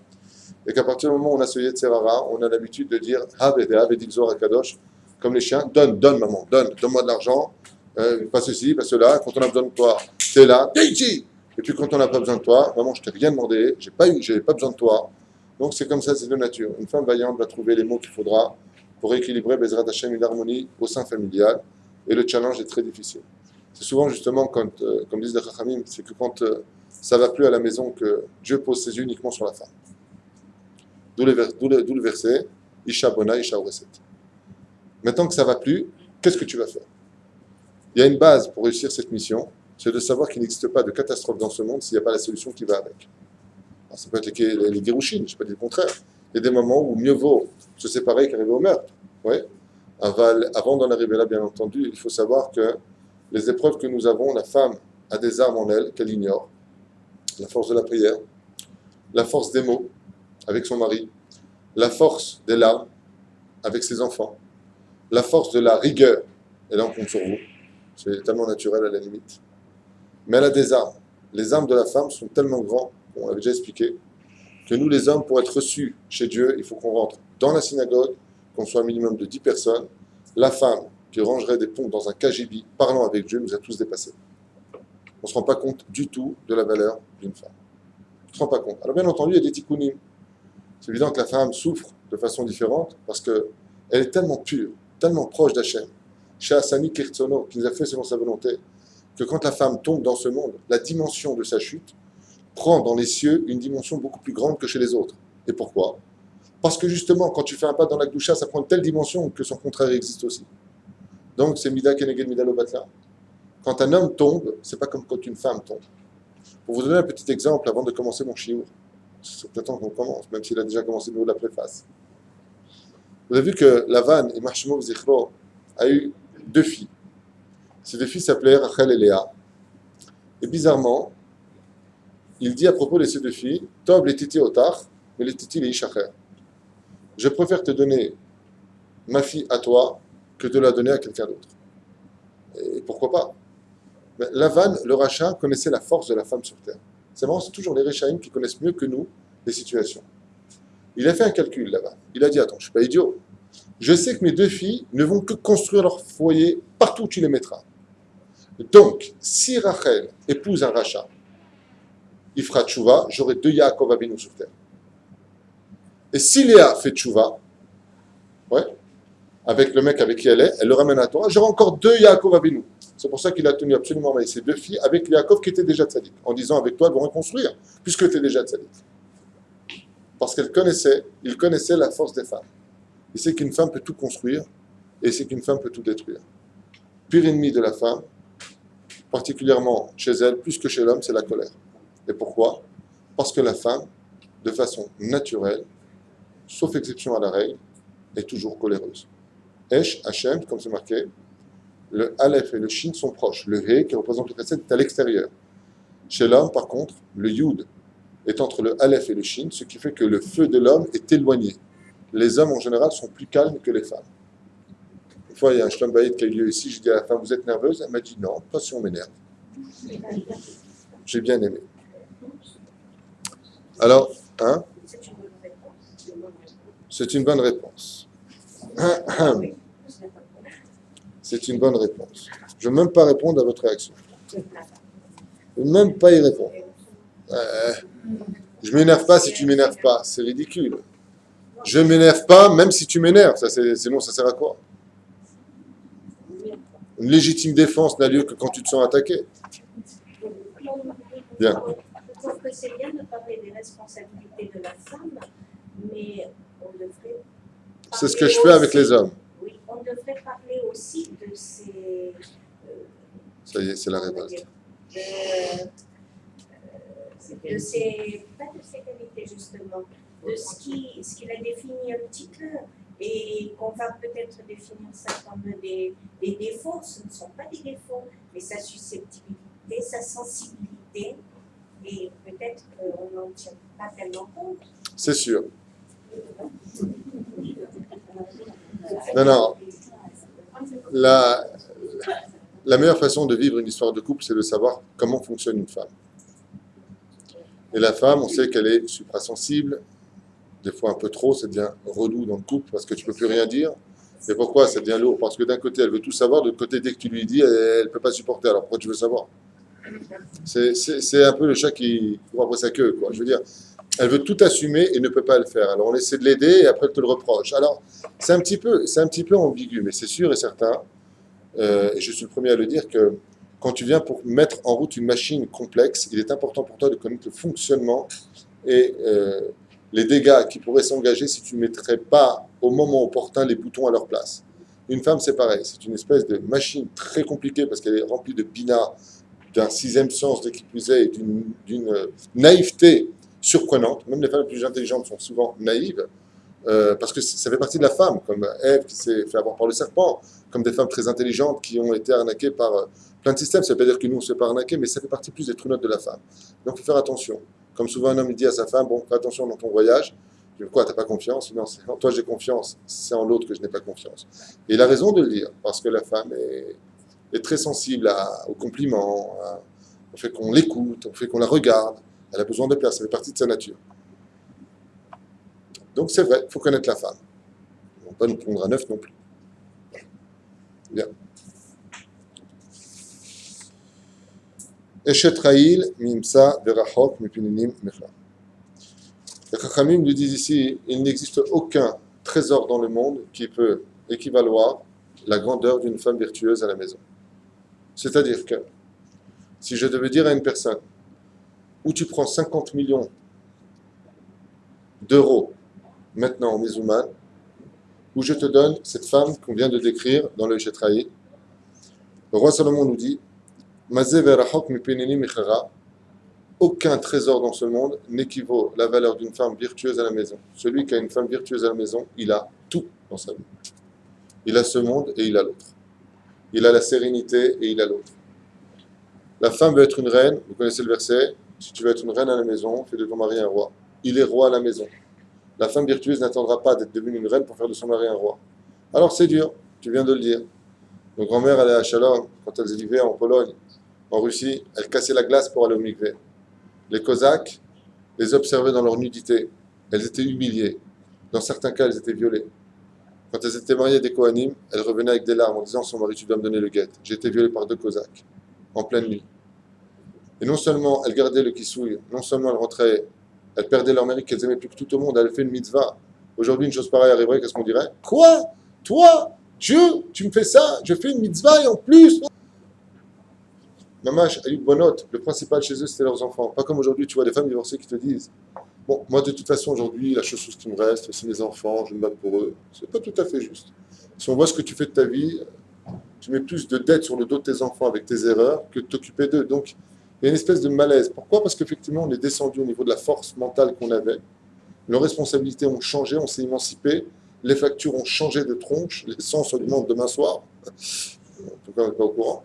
Et qu'à partir du moment où on a ce Yetzerara, on a l'habitude de dire « Havede Dixor Akadosh » comme les chiens. Donne maman, donne-moi de l'argent, pas ceci, pas cela. Quand on a besoin de toi, t'es là, t'es ici. Et puis quand on n'a pas besoin de toi, maman, je t'ai rien demandé, j'ai pas besoin de toi. Donc c'est comme ça, c'est de nature. Une femme vaillante va trouver les mots qu'il faudra pour équilibrer Bezrat Hashem une harmonie au sein familial. Et le challenge est très difficile. C'est souvent justement, comme disent les Chachamim, c'est que quand ça ne va plus à la maison, que Dieu pose ses yeux uniquement sur la femme. D'où le verset Isha Bona, Isha Oreset. Maintenant que ça ne va plus, qu'est-ce que tu vas faire? Il y a une base pour réussir cette mission, c'est de savoir qu'il n'existe pas de catastrophe dans ce monde s'il n'y a pas la solution qui va avec. Alors, ça peut être les guérouchines, je ne sais pas dire le contraire. Il y a des moments où mieux vaut se séparer qu'arriver au meurtre. Ouais. Avant d'en arriver là, bien entendu, il faut savoir que les épreuves que nous avons, la femme a des armes en elle qu'elle ignore. La force de la prière, la force des mots avec son mari, la force des larmes avec ses enfants, la force de la rigueur, et là on compte sur vous, c'est tellement naturel à la limite. Mais elle a des armes. Les armes de la femme sont tellement grandes, on l'avait déjà expliqué, que nous les hommes, pour être reçus chez Dieu, il faut qu'on rentre dans la synagogue, qu'on soit un minimum de 10 personnes. La femme qui rangerait des pompes dans un KGB, parlant avec Dieu, nous a tous dépassés. On ne se rend pas compte du tout de la valeur d'une femme. On ne se rend pas compte. Alors bien entendu, il y a des tikkunim. C'est évident que la femme souffre de façon différente parce qu'elle est tellement pure, tellement proche d'Hachem, chez Hassani Kirtsono, qui nous a fait selon sa volonté, que quand la femme tombe dans ce monde, la dimension de sa chute prend dans les cieux une dimension beaucoup plus grande que chez les autres. Et pourquoi? Parce que justement, quand tu fais un pas dans la Gdusha, ça prend une telle dimension que son contraire existe aussi. Donc c'est Mida Keneged Mida Lo Batla. Quand un homme tombe, c'est pas comme quand une femme tombe. Pour vous donner un petit exemple avant de commencer mon shiur, c'est peut-être temps qu'on commence, même s'il a déjà commencé de la préface. Vous avez vu que Lavan et Marshimov Zichro a eu 2 filles. Ces 2 filles s'appelaient Rachel et Léa. Et bizarrement, il dit à propos de ces 2 filles, Tob les titi otar, mais les titi les ishacher. Je préfère te donner ma fille à toi que de la donner à quelqu'un d'autre. Et pourquoi pas? Mais Lavan, le rachat, connaissait la force de la femme sur terre. C'est marrant, c'est toujours les Réchaïm qui connaissent mieux que nous les situations. Il a fait un calcul là-bas. Il a dit, attends, je ne suis pas idiot. Je sais que mes 2 filles ne vont que construire leur foyer partout où tu les mettras. Donc, si Rachel épouse un rachat, il fera tchouva, j'aurai 2 Yaakov Avinu sur terre. Et si Léa fait tchouva, ouais, avec le mec avec qui elle est, elle le ramène à toi, j'aurai encore 2 Yaakov Avinu. C'est pour ça qu'il a tenu absolument avec ses 2 filles, avec Yaakov qui était déjà tzaddik, en disant avec toi, elles vont reconstruire, puisque tu es déjà tzaddik. Parce il connaissait la force des femmes. Il sait qu'une femme peut tout construire, et il sait qu'une femme peut tout détruire. Pire ennemi de la femme, particulièrement chez elle, plus que chez l'homme, c'est la colère. Et pourquoi? Parce que la femme, de façon naturelle, sauf exception à la règle, est toujours coléreuse. Esh, Hachem, comme c'est marqué, le Aleph et le Shin sont proches. Le He, qui représente le Chesed, est à l'extérieur. Chez l'homme, par contre, le Yud est entre le Aleph et le Shin, ce qui fait que le feu de l'homme est éloigné. Les hommes, en général, sont plus calmes que les femmes. Une fois, il y a un Shlom Bayit qui a eu lieu ici, j'ai dit à la femme, vous êtes nerveuse? Elle m'a dit, non, pas si on m'énerve. J'ai bien aimé. Alors, hein? C'est une bonne réponse. C'est une bonne réponse. Je ne veux même pas répondre à votre réaction. Je ne veux même pas y répondre. Je ne m'énerve pas si tu ne m'énerves pas. C'est ridicule. Je ne m'énerve pas même si tu m'énerves. Sinon, ça sert à quoi? Une légitime défense n'a lieu que quand tu te sens attaqué. Bien. Je trouve que c'est bien de parler des responsabilités de la femme, mais on devrait. C'est ce que je fais avec les hommes. Oui, on devrait parler aussi de ces. Ça y est, c'est la révolte. De ces, pas de ses qualités justement, de ce qu'il a défini un petit peu et qu'on va peut-être définir ça comme des défauts. Ce ne sont pas des défauts, mais sa susceptibilité, sa sensibilité, et peut-être qu'on n'en tient pas tellement compte. C'est sûr. Non. La meilleure façon de vivre une histoire de couple, c'est de savoir comment fonctionne une femme. Et la femme, on sait qu'elle est suprasensible, des fois un peu trop, ça devient relou dans le couple parce que tu ne peux plus rien dire. Et pourquoi ça devient lourd? Parce que d'un côté, elle veut tout savoir, de l'autre côté, dès que tu lui dis, elle ne peut pas supporter. Alors pourquoi tu veux savoir? C'est un peu le chat qui court après sa queue, quoi. Je veux dire, elle veut tout assumer et ne peut pas le faire. Alors on essaie de l'aider et après elle te le reproche. Alors c'est un petit peu ambigu, mais c'est sûr et certain, et je suis le premier à le dire, que quand tu viens pour mettre en route une machine complexe, il est important pour toi de connaître le fonctionnement et les dégâts qui pourraient s'engager si tu ne mettrais pas au moment opportun les boutons à leur place. Une femme, c'est pareil. C'est une espèce de machine très compliquée parce qu'elle est remplie de bina, d'un sixième sens de qui plus est, et d'une naïveté surprenante. Même les femmes les plus intelligentes sont souvent naïves. Parce que ça fait partie de la femme, comme Ève qui s'est fait avoir par le serpent, comme des femmes très intelligentes qui ont été arnaquées par plein de systèmes. Ça ne veut pas dire que nous, on ne se fait pas arnaquer, mais ça fait partie plus des trous notes de la femme. Donc, il faut faire attention. Comme souvent, un homme il dit à sa femme, bon, fais attention dans ton voyage. Je dis, quoi, t'as pas confiance? Non, c'est en toi j'ai confiance, c'est en l'autre que je n'ai pas confiance. Et il a raison de le dire, parce que la femme est très sensible aux compliments, au fait qu'on l'écoute, au fait qu'on la regarde. Elle a besoin de plaire, ça fait partie de sa nature. Donc c'est vrai, il faut connaître la femme. On ne va pas nous prendre à neuf non plus. Bien. Eshet Raïl, Mimsa, Verachok, Mipininim, Mechla. Les Chachamim nous disent ici, il n'existe aucun trésor dans le monde qui peut équivaloir la grandeur d'une femme virtueuse à la maison. C'est-à-dire que, si je devais dire à une personne, où tu prends 50 millions d'euros maintenant en musulmane, où je te donne cette femme qu'on vient de décrire dans le Eshet Raïl, le roi Salomon nous dit, Mazé verachok mipinini michara, aucun trésor dans ce monde n'équivaut la valeur d'une femme virtueuse à la maison. Celui qui a une femme virtueuse à la maison, il a tout dans sa vie. Il a ce monde et il a l'autre. Il a la sérénité et il a l'autre. La femme veut être une reine, vous connaissez le verset, si tu veux être une reine à la maison, fais de ton mari un roi. Il est roi à la maison. La femme virtueuse n'attendra pas d'être devenue une reine pour faire de son mari un roi. Alors c'est dur, tu viens de le dire. Nos grand-mères allaient à Shalom, quand elles vivaient en Pologne, en Russie, elles cassaient la glace pour aller au mikvé. Les Cosaques les observaient dans leur nudité. Elles étaient humiliées. Dans certains cas, elles étaient violées. Quand elles étaient mariées à des Kohanim, elles revenaient avec des larmes en disant à son mari, tu dois me donner le guet. J'ai été violée par 2 Cosaques, en pleine nuit. Et non seulement elles gardaient le kissouille, non seulement elles rentraient, elles perdaient leur mari qu'elles aimaient plus que tout au monde, elles fait une mitzvah. Aujourd'hui, une chose pareille arriverait, qu'est-ce qu'on dirait? Quoi? Toi, Dieu, tu me fais ça? Je fais une mitzvah et en plus... Mamash, Ayub Bonot, le principal chez eux, c'était leurs enfants. Pas comme aujourd'hui, tu vois des femmes divorcées qui te disent bon, moi de toute façon, aujourd'hui, la chose qui me reste, c'est mes enfants, je me bats pour eux. C'est pas tout à fait juste. Si on voit ce que tu fais de ta vie, tu mets plus de dettes sur le dos de tes enfants avec tes erreurs que de t'occuper d'eux. Donc, il y a une espèce de malaise. Pourquoi? Parce qu'effectivement, on est descendu au niveau de la force mentale qu'on avait. Nos responsabilités ont changé, on s'est émancipé. Les factures ont changé de tronche. L'essence augmente demain soir. En tout cas, on n'est pas au courant.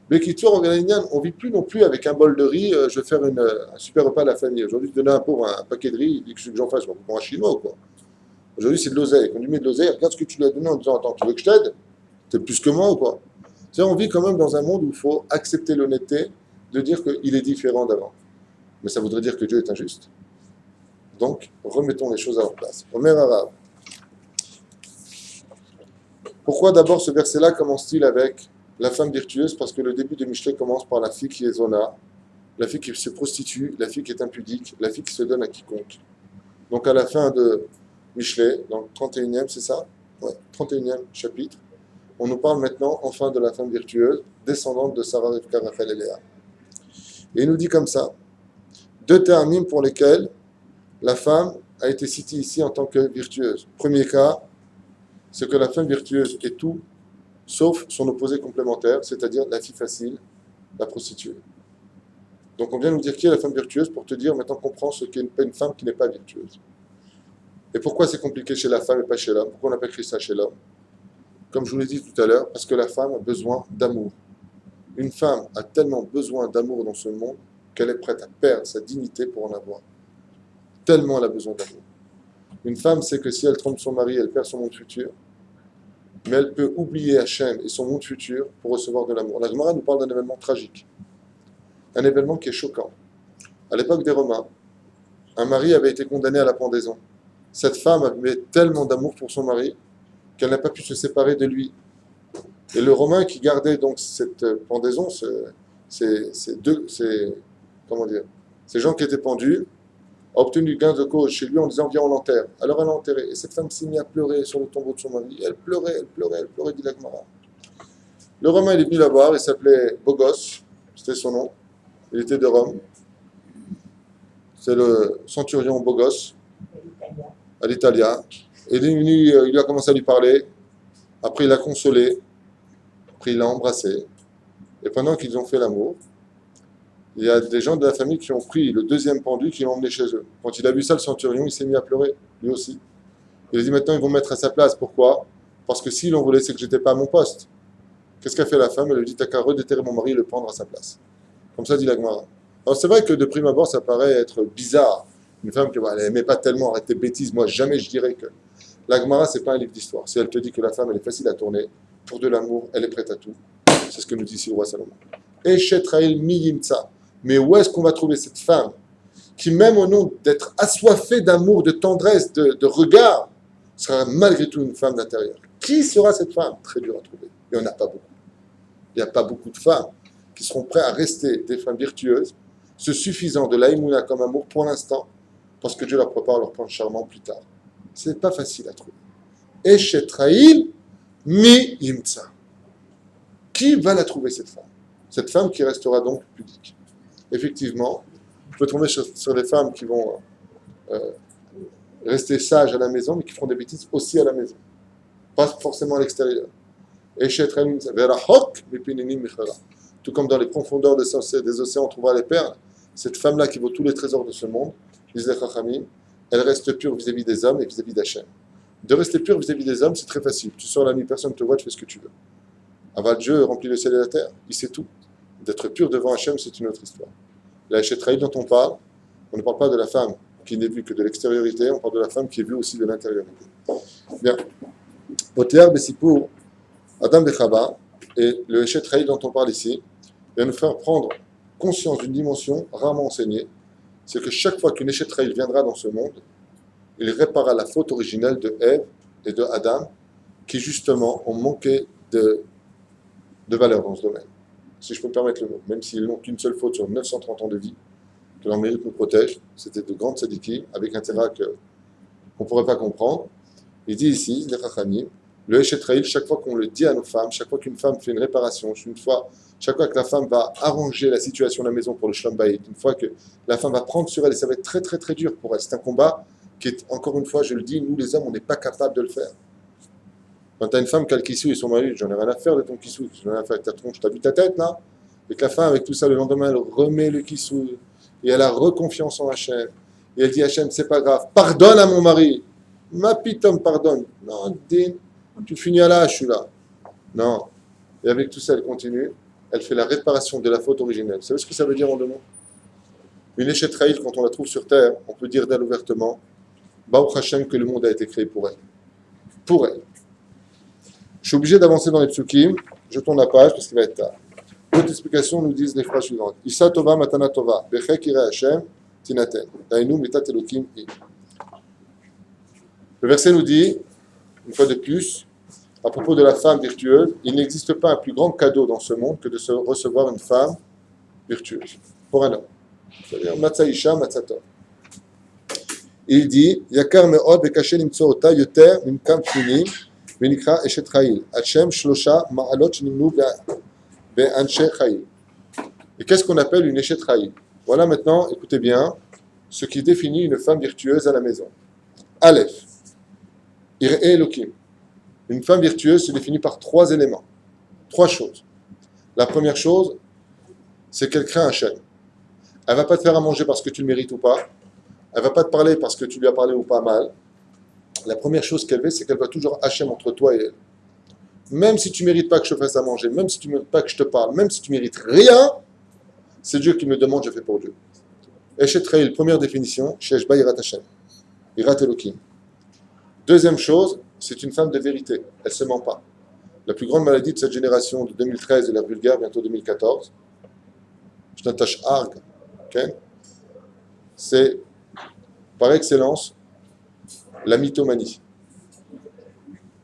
Mais qui on ne vit plus non plus avec un bol de riz, je vais faire un super repas à la famille. Aujourd'hui, tu donnes à un pauvre un paquet de riz, il dit que j'en fasse pour un chinois ou quoi. Aujourd'hui, c'est de l'oseille. Quand on lui met de l'oseille, regarde ce que tu lui as donné en disant attends, tu veux que je t'aide? T'es plus que moi ou quoi? Tu sais, on vit quand même dans un monde où il faut accepter l'honnêteté de dire qu'il est différent d'avant. Mais ça voudrait dire que Dieu est injuste. Donc, remettons les choses à leur place. Omer Arabe. Pourquoi d'abord ce verset-là commence-t-il avec la femme virtueuse? Parce que le début de Michelet commence par la fille qui est zona, la fille qui se prostitue, la fille qui est impudique, la fille qui se donne à quiconque. Donc à la fin de Michelet, dans le 31e, c'est ça? Ouais, 31e chapitre, on nous parle maintenant enfin de la femme virtueuse, descendante de Sarah, Rivka, Rachel et Léa. Et il nous dit comme ça, 2 termes pour lesquels la femme a été citée ici en tant que virtueuse. Premier cas, c'est que la femme virtueuse est tout, sauf son opposé complémentaire, c'est-à-dire la fille facile, la prostituée. Donc on vient nous dire qui est la femme virtueuse pour te dire maintenant comprends ce qu'est une femme qui n'est pas virtueuse. Et pourquoi c'est compliqué chez la femme et pas chez l'homme? Pourquoi on appelle Christ chez l'homme? Comme je vous l'ai dit tout à l'heure, parce que la femme a besoin d'amour. Une femme a tellement besoin d'amour dans ce monde qu'elle est prête à perdre sa dignité pour en avoir. Tellement elle a besoin d'amour. Une femme sait que si elle trompe son mari, elle perd son monde futur. Mais elle peut oublier Hachem et son monde futur pour recevoir de l'amour. La Gemara nous parle d'un événement tragique. Un événement qui est choquant. À l'époque des Romains, un mari avait été condamné à la pendaison. Cette femme avait tellement d'amour pour son mari qu'elle n'a pas pu se séparer de lui. Et le Romain qui gardait donc cette pendaison, ces gens qui étaient pendus, a obtenu gain de cause chez lui en disant viens on l'enterre. Alors elle l'a enterré. Et cette femme s'est mise à pleurer sur le tombeau de son mari. Elle pleurait, dit la Gemara. Le Romain il est venu la voir, il s'appelait Bogos, c'était son nom. Il était de Rome. C'est le centurion Bogos, à l'Italia. Et il a commencé à lui parler. Après, il l'a consolé. Après, il l'a embrassé. Et pendant qu'ils ont fait l'amour, il y a des gens de la famille qui ont pris le deuxième pendu qui l'ont emmené chez eux. Quand il a vu ça, le centurion, il s'est mis à pleurer, lui aussi. Il a dit maintenant, ils vont me mettre à sa place. Pourquoi? Parce que s'ils l'ont volé, c'est que j'étais pas à mon poste. Qu'est-ce qu'a fait la femme? Elle lui dit, t'as qu'à redéterrer mon mari et le prendre à sa place. Comme ça dit la Gemara. Alors c'est vrai que de prime abord, ça paraît être bizarre. Une femme qui elle n'aimait pas tellement, arrête tes bêtises. Moi, jamais je dirais que la Gemara, c'est pas un livre d'histoire. Si elle te dit que la femme, elle est facile à tourner, pour de l'amour, elle est prête à tout. C'est ce que nous dit ici le roi Salomon. Eshetraïl miyimtsa. Mais où est-ce qu'on va trouver cette femme qui, même au nom d'être assoiffée d'amour, de tendresse, de regard, sera malgré tout une femme d'intérieur? Qui sera cette femme? Très dur à trouver. Il n'y en a pas beaucoup. Il n'y a pas beaucoup de femmes qui seront prêtes à rester des femmes virtueuses, se suffisant de l'aïmouna comme amour pour l'instant, parce que Dieu leur prépare leur prince charmant plus tard. Ce n'est pas facile à trouver. Eshetraïl mi yimtsa. Qui va la trouver, cette femme? Cette femme qui restera donc pudique. Effectivement, je peux tomber sur des femmes qui vont rester sages à la maison, mais qui feront des bêtises aussi à la maison. Pas forcément à l'extérieur. Tout comme dans les profondeurs des océans, on trouvera les perles. Cette femme-là qui vaut tous les trésors de ce monde, disent les Chachamim, elle reste pure vis-à-vis des hommes et vis-à-vis d'Hachem. De rester pure vis-à-vis des hommes, c'est très facile. Tu sors la nuit, personne ne te voit, tu fais ce que tu veux. Aval Dieu remplit le ciel et la terre, il sait tout. D'être pur devant Hachem, c'est une autre histoire. La Eshetraïl dont on parle, on ne parle pas de la femme qui n'est vue que de l'extériorité, on parle de la femme qui est vue aussi de l'intériorité. Bien. Poter Bessipur, Adam Bechava, et le Eshetraïl dont on parle ici, va nous faire prendre conscience d'une dimension rarement enseignée, c'est que chaque fois qu'une Eshetraïl viendra dans ce monde, il réparera la faute originelle de Ève et de Adam, qui justement ont manqué de valeur dans ce domaine. Si je peux me permettre le mot, même s'ils n'ont qu'une seule faute sur 930 ans de vie, que leur mérite nous protège, c'était de grandes tzadikim, avec un terrain qu'on ne pourrait pas comprendre. Il dit ici, les Chachamim, le Eshetraïl, chaque fois qu'on le dit à nos femmes, chaque fois qu'une femme fait une réparation, chaque fois que la femme va arranger la situation de la maison pour le Shlom Bayit, une fois que la femme va prendre sur elle, et ça va être très très très dur pour elle. C'est un combat qui est, encore une fois, je le dis, nous les hommes, on n'est pas capable de le faire. Quand tu as une femme qui a le kissou et son mari, j'en ai rien à faire de ton kissou, j'en ai rien à faire avec ta tronche, t'as vu ta tête là? Et que la femme, avec tout ça, le lendemain, elle remet le kissou, et elle a reconfiance en Hachem, et elle dit Hachem, c'est pas grave, pardonne à mon mari, ma pitom, pardonne. Non, Din, tu finis à là, je suis là. Non. Et avec tout ça, elle continue, elle fait la réparation de la faute originelle. Vous savez ce que ça veut dire en 2 mots? Une Eshetraïl, quand on la trouve sur terre, on peut dire d'elle ouvertement, Baruch Hachem, que le monde a été créé pour elle. Pour elle. Je suis obligé d'avancer dans les psukim. Je tourne la page parce qu'il va être tard. D'autres explications nous disent les phrases suivantes. Issa tova matana tova. Bechek ira Hashem tinaten. Dainu mitat elokim i. Le verset nous dit, une fois de plus, à propos de la femme virtueuse, il n'existe pas un plus grand cadeau dans ce monde que de se recevoir une femme virtueuse. Pour un homme. C'est-à-dire, matzah isha, matzah tov. Il dit, Yakar me'od bekaché nimtso ota yoter mimkam pninim venikra eshetraïl. Hachem shlosha ma'alot shnimnu be'anshe chayil. Et qu'est-ce qu'on appelle une eshetraïl? Voilà maintenant, écoutez bien, ce qui définit une femme virtueuse à la maison. Aleph, ir'e elokim. Une femme virtueuse se définit par 3 éléments, 3 choses. La première chose, c'est qu'elle craint Hachem. Elle ne va pas te faire à manger parce que tu le mérites ou pas. Elle ne va pas te parler parce que tu lui as parlé ou pas mal. La première chose qu'elle fait, c'est qu'elle va toujours Hachem entre toi et elle. Même si tu ne mérites pas que je te fasse à manger, même si tu ne mérites pas que je te parle, même si tu ne mérites rien, c'est Dieu qui me demande, je fais pour Dieu. Eshetraïl, première définition, Shesh ba Yirat Hachem. Yirat Elokim. Deuxième chose, c'est une femme de vérité. Elle ne se ment pas. La plus grande maladie de cette génération de 2013 et la vulgaire, bientôt 2014, Shnatash Arg, okay, c'est par excellence la mythomanie.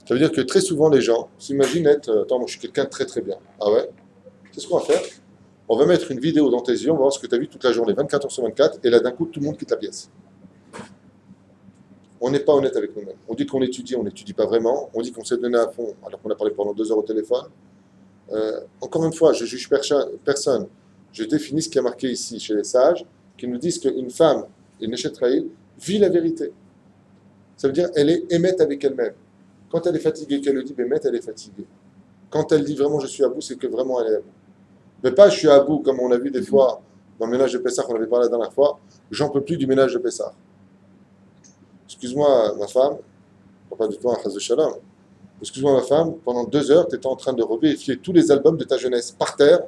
Ça veut dire que très souvent les gens s'imaginent être attends, moi je suis quelqu'un de très très bien. Ah ouais? C'est ce qu'on va faire. On va mettre une vidéo dans tes yeux, on va voir ce que tu as vu toute la journée, 24 heures sur 24, et là d'un coup tout le monde quitte la pièce. On n'est pas honnête avec nous-mêmes. On dit qu'on étudie, on n'étudie pas vraiment. On dit qu'on s'est donné à fond, alors qu'on a parlé pendant 2 heures au téléphone. Encore une fois, je ne juge personne. Je définis ce qui a marqué ici chez les sages, qui nous disent qu'une femme, une eshetraïl, vit la vérité. Ça veut dire qu'elle est émette avec elle-même. Quand elle est fatiguée, qu'elle le dit, Bémet, elle est fatiguée. Quand elle dit vraiment je suis à bout, c'est que vraiment elle est à bout. Mais pas je suis à bout, comme on a vu des fois dans le ménage de Pessah, on avait parlé la dernière fois, j'en peux plus du ménage de Pessah. Excuse-moi, ma femme, pas du tout un chas de shalom. Excuse-moi, ma femme, pendant 2 heures, tu étais en train de revérifier tous les albums de ta jeunesse par terre,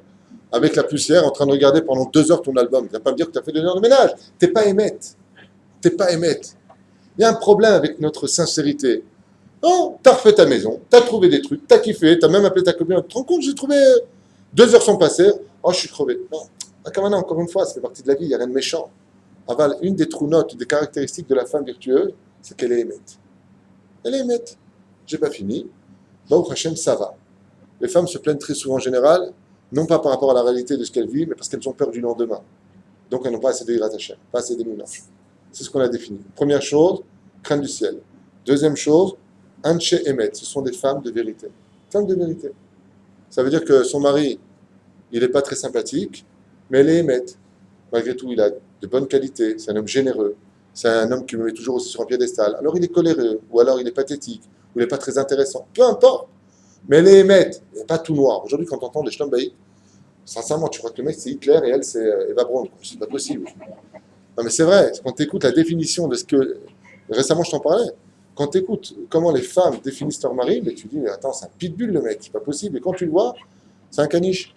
avec la poussière, en train de regarder pendant 2 heures ton album. Tu vas pas me dire que tu as fait 2 heures de ménage. T'es pas émette. T'es pas émette. Il y a un problème avec notre sincérité. Oh, t'as refait ta maison, t'as trouvé des trucs, t'as kiffé, t'as même appelé ta copine. Tu te rends compte, j'ai trouvé 2 heures sont passées. Oh, je suis crevé. Non. Comme encore une fois, ça fait partie de la vie, il n'y a rien de méchant. Aval, une des trous notes, des caractéristiques de la femme virtueuse, c'est qu'elle est émette. Elle est émette. J'ai pas fini. Baruch Hashem, ça va. Les femmes se plaignent très souvent en général, non pas par rapport à la réalité de ce qu'elles vivent, mais parce qu'elles ont peur du lendemain. Donc elles n'ont pas assez de Yirat Hashem, pas assez d'émouna. C'est ce qu'on a défini. Première chose, crainte du ciel. Deuxième chose, Anche Emet. Ce sont des femmes de vérité. Femmes de vérité. Ça veut dire que son mari, il n'est pas très sympathique, mais elle est Emet. Malgré tout, il a de bonnes qualités. C'est un homme généreux. C'est un homme qui me met toujours aussi sur un piédestal. Alors il est coléreux, ou alors il est pathétique, ou il n'est pas très intéressant. Peu importe. Mais elle est émette. Il n'y a pas tout noir. Aujourd'hui, quand on entend les Shlombaï, sincèrement, tu crois que le mec c'est Hitler et elle c'est Eva Braun. C'est pas possible. Non mais c'est vrai. Quand tu écoutes la définition de ce que. Récemment, je t'en parlais. Quand tu écoutes comment les femmes définissent leur mari, mais tu dis, mais attends, c'est un pitbull le mec, c'est pas possible. Et quand tu le vois, c'est un caniche.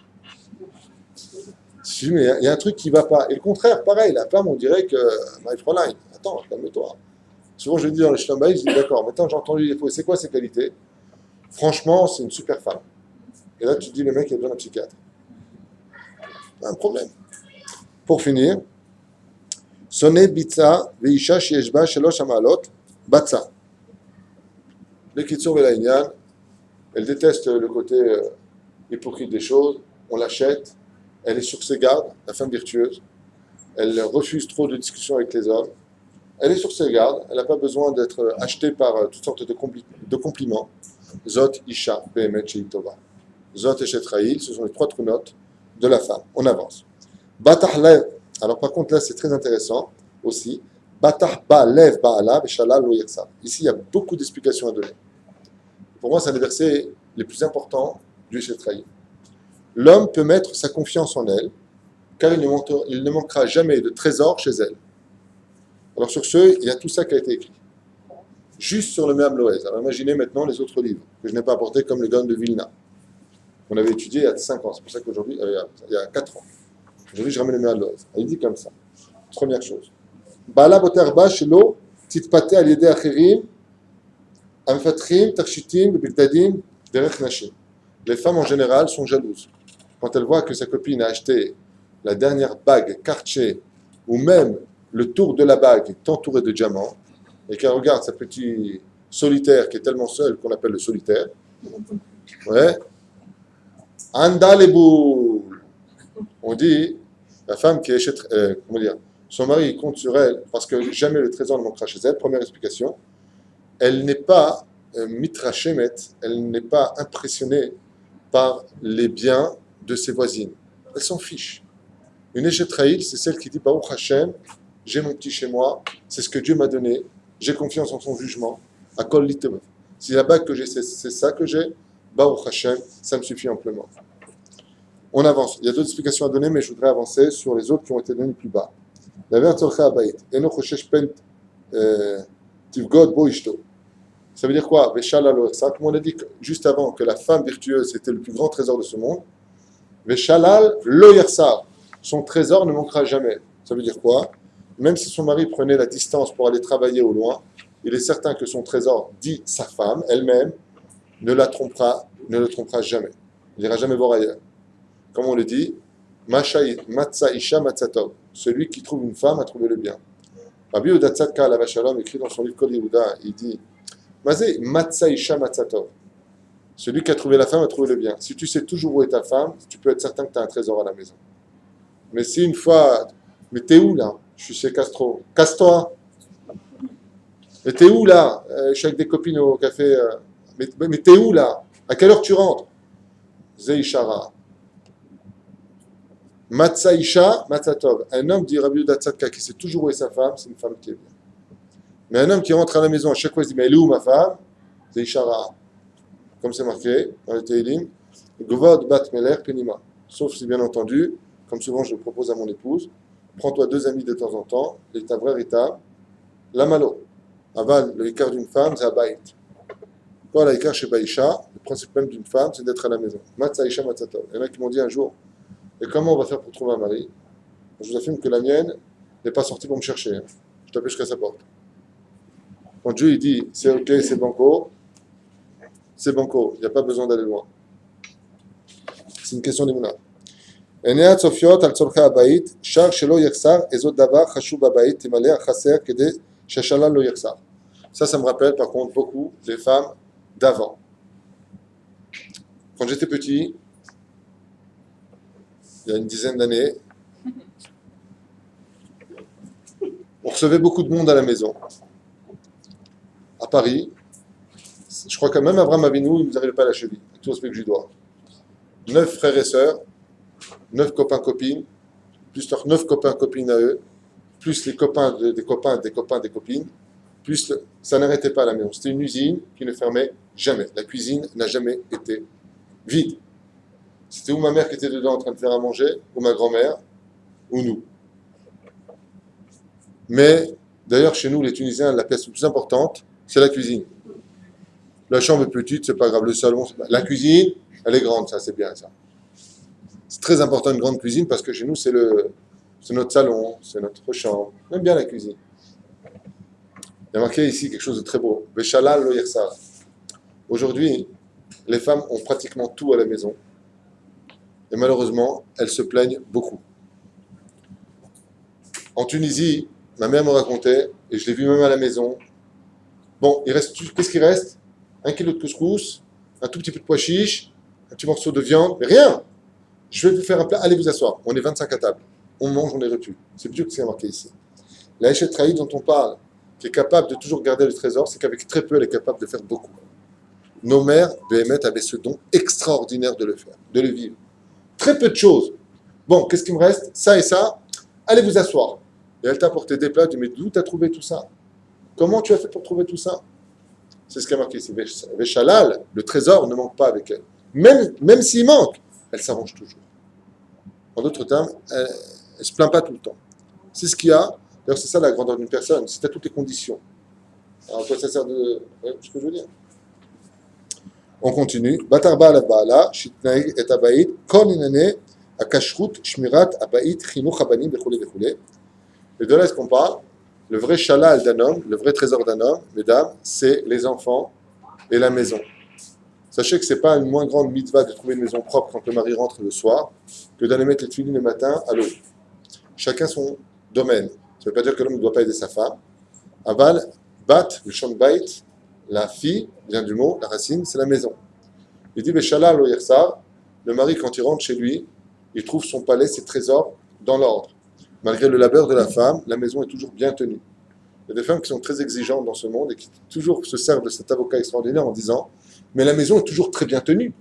Si, mais il y a un truc qui ne va pas. Et le contraire, pareil, la femme, on dirait que, Marie-Fräulein, attends, calme-toi. Souvent, je dis dans les Shlombaï, je dis, d'accord, maintenant j'ai entendu les fois, c'est quoi ses qualités? Franchement, c'est une super femme. Et là, tu te dis, le mec, il a besoin d'un psychiatre. Un problème. Pour finir, Sonnet bitza veisha shieshba shelosh amalot batza. L'Ekitsur Velaïnian, elle déteste le côté hypocrite des choses. On l'achète. Elle est sur ses gardes, la femme virtueuse. Elle refuse trop de discussions avec les hommes. Elle est sur ses gardes. Elle n'a pas besoin d'être achetée par toutes sortes de compliments. Zot, Isha, Behemet, Sheitova. Zot et Shetraïl, ce sont les 3 trou-notes de la femme. On avance. Batah lev. Alors par contre là c'est très intéressant aussi. Batah ba lev ba'ala beshalal lo yirsa. Ici il y a beaucoup d'explications à donner. Pour moi c'est un des versets les plus importants du Shetraïl. L'homme peut mettre sa confiance en elle, car il ne manquera jamais de trésor chez elle. Alors sur ce, il y a tout ça qui a été écrit. Juste sur le Me'am Loez. Alors imaginez maintenant les autres livres que je n'ai pas apportés comme le Gaon de Vilna. On avait étudié il y a 5 ans, c'est pour ça qu'aujourd'hui, il y a 4 ans. Aujourd'hui, je ramène le Me'am Loez. Il dit comme ça. Première chose. Bala boterba shelo titpate al yedei achirim amfatrim tarshitim bebigdadim derech nashim. Les femmes en général sont jalouses. Quand elles voient que sa copine a acheté la dernière bague Cartier ou même le tour de la bague est entouré de diamants et qu'elle regarde sa petite solitaire qui est tellement seule qu'on appelle le solitaire. Ouais. Anda les boules. On dit, la femme qui achète, comment dire, son mari compte sur elle parce que jamais le trésor ne manquera chez elle. Première explication. Elle n'est pas mitrachemet, elle n'est pas impressionnée par les biens de ses voisines. Elle s'en fiche. Une échetraïl, c'est celle qui dit Baruch Hashem, j'ai mon petit chez moi, c'est ce que Dieu m'a donné, j'ai confiance en son jugement. À Kol Litov. Si la bague que j'ai, c'est ça que j'ai, Baruch Hashem, ça me suffit amplement. On avance. Il y a d'autres explications à donner, mais je voudrais avancer sur les autres qui ont été données plus bas. La verbe Tzorcha Abayit. Eno Choshesh Pen Tivgod Bo Ishto. Ça veut dire quoi? Veshala Lo Ersa. Comme on a dit juste avant que la femme virtueuse c'était le plus grand trésor de ce monde. Veshalal Lo Yersa. Son trésor ne manquera jamais. Ça veut dire quoi? Même si son mari prenait la distance pour aller travailler au loin, il est certain que son trésor, dit sa femme, elle-même, ne le trompera jamais. Il n'ira jamais voir ailleurs. Comme on le dit, Matza Isha Matzatov. Celui qui trouve une femme a trouvé le bien. Rabbi Yehuda Tzadka Alav Shalom écrit dans son livre Kol Yehuda, il dit Mazé Matza Isha Matzatov. Celui qui a trouvé la femme a trouvé le bien. Si tu sais toujours où est ta femme, tu peux être certain que tu as un trésor à la maison. Mais si une fois, mais t'es où là? Je suis chez Castro. Casse-toi. Mais t'es où là? Je suis avec des copines au café. Mais t'es où là? À quelle heure tu rentres? Zeishara. Matza Isha, Matzatov. Un homme, dit Rabbi Yehuda Tzadka, qui sait toujours où est sa femme, c'est une femme qui est bien. Mais un homme qui rentre à la maison, à chaque fois, il se dit, mais elle est où ma femme? t'es Ishara. Comme c'est marqué dans le Teilim, Gvod bat Meler Penima. Sauf si, bien entendu, comme souvent je le propose à mon épouse, prends-toi 2 amis de temps en temps, et ta vraie Rita, la malo. Aval, le écart d'une femme, c'est Abaït. Quoi, l'écart chez Baïcha, le principe même d'une femme, c'est d'être à la maison. Matza Isha Matzatov. Il y en a qui m'ont dit un jour, et comment on va faire pour trouver un mari? Je vous affirme que la mienne n'est pas sortie pour me chercher. Hein. Je tapais jusqu'à sa porte. Quand Dieu il dit, c'est ok, c'est banco, il n'y a pas besoin d'aller loin. C'est une question d'Emunah. עיני הצופיות על צורכי הבית, שר שלא יחסר, איזו דבר חשוב בבית, תמלא החסר כדי שהשלל לא יחסר. Ça me rappelle par contre beaucoup les femmes d'avant. Quand j'étais petit, il y a une dizaine d'années, on recevait beaucoup de monde à la maison. À Paris, je crois que même Abraham Avinu, il ne nous arrivait pas à la cheville, tout ce que je lui dois. 9 frères et sœurs, 9 copains-copines, plus leurs 9 copains-copines à eux, plus les copains des copains, des copains, des copines, plus ça n'arrêtait pas à la maison. C'était une usine qui ne fermait jamais. La cuisine n'a jamais été vide. C'était ou ma mère qui était dedans en train de faire à manger, ou ma grand-mère, ou nous. Mais d'ailleurs, chez nous, les Tunisiens, la pièce la plus importante, c'est la cuisine. La chambre est petite, c'est pas grave. Le salon, c'est pas... La cuisine, elle est grande, ça, c'est bien ça. C'est très important une grande cuisine parce que chez nous, c'est notre salon, c'est notre chambre. On aime bien la cuisine. Il y a marqué ici quelque chose de très beau. Veshalal lo yirsar. Aujourd'hui, les femmes ont pratiquement tout à la maison. Et malheureusement, elles se plaignent beaucoup. En Tunisie, ma mère me racontait, et je l'ai vu même à la maison, bon, qu'est-ce qu'il reste? 1 kilo de couscous, un tout petit peu de pois chiche, un petit morceau de viande, mais rien. Je vais vous faire un plat, allez vous asseoir. On est 25 à table. On mange, on est reçu. C'est Dieu que c'est marqué ici. La Eshet Trahi dont on parle, qui est capable de toujours garder le trésor, c'est qu'avec très peu, elle est capable de faire beaucoup. Nos mères, Béhémet, avaient ce don extraordinaire de le faire, de le vivre. Très peu de choses. Bon, qu'est-ce qu'il me reste? Ça et ça. Allez vous asseoir. Et elle t'a apporté des plats. Tu dis, mais d'où tu as trouvé tout ça? Comment tu as fait pour trouver tout ça? C'est ce qui a marqué ici. Veshalal, le trésor ne manque pas avec elle. Même s'il manque, elle s'arrange toujours. En d'autres termes, elle ne se plaint pas tout le temps. C'est ce qu'il y a. D'ailleurs, c'est ça la grandeur d'une personne. Si tu as toutes les conditions. Alors, toi, ça sert de... Ouais, ce que je veux dire. On continue. Batarba ala baala, shitnaig et abaït, kol inane, akashrut, shmirat, abaït, chinuch abanim, bechule, bechule. Et de là, est-ce qu'on parle? Le vrai shalal d'un homme, le vrai trésor d'un homme, mesdames, c'est les enfants et la maison. Sachez que ce n'est pas une moins grande mitzvah de trouver une maison propre quand le mari rentre le soir que d'aller mettre les tefilines le matin à l'eau. Chacun son domaine. Ça ne veut pas dire que l'homme ne doit pas aider sa femme. Aval, bat, le shon bait, la fille, vient du mot, la racine, c'est la maison. Il dit, Beshalal lo yirsar, le mari, quand il rentre chez lui, il trouve son palais, ses trésors, dans l'ordre. Malgré le labeur de la femme, la maison est toujours bien tenue. Il y a des femmes qui sont très exigeantes dans ce monde et qui toujours se servent de cet avocat extraordinaire en disant mais la maison est toujours très bien tenue.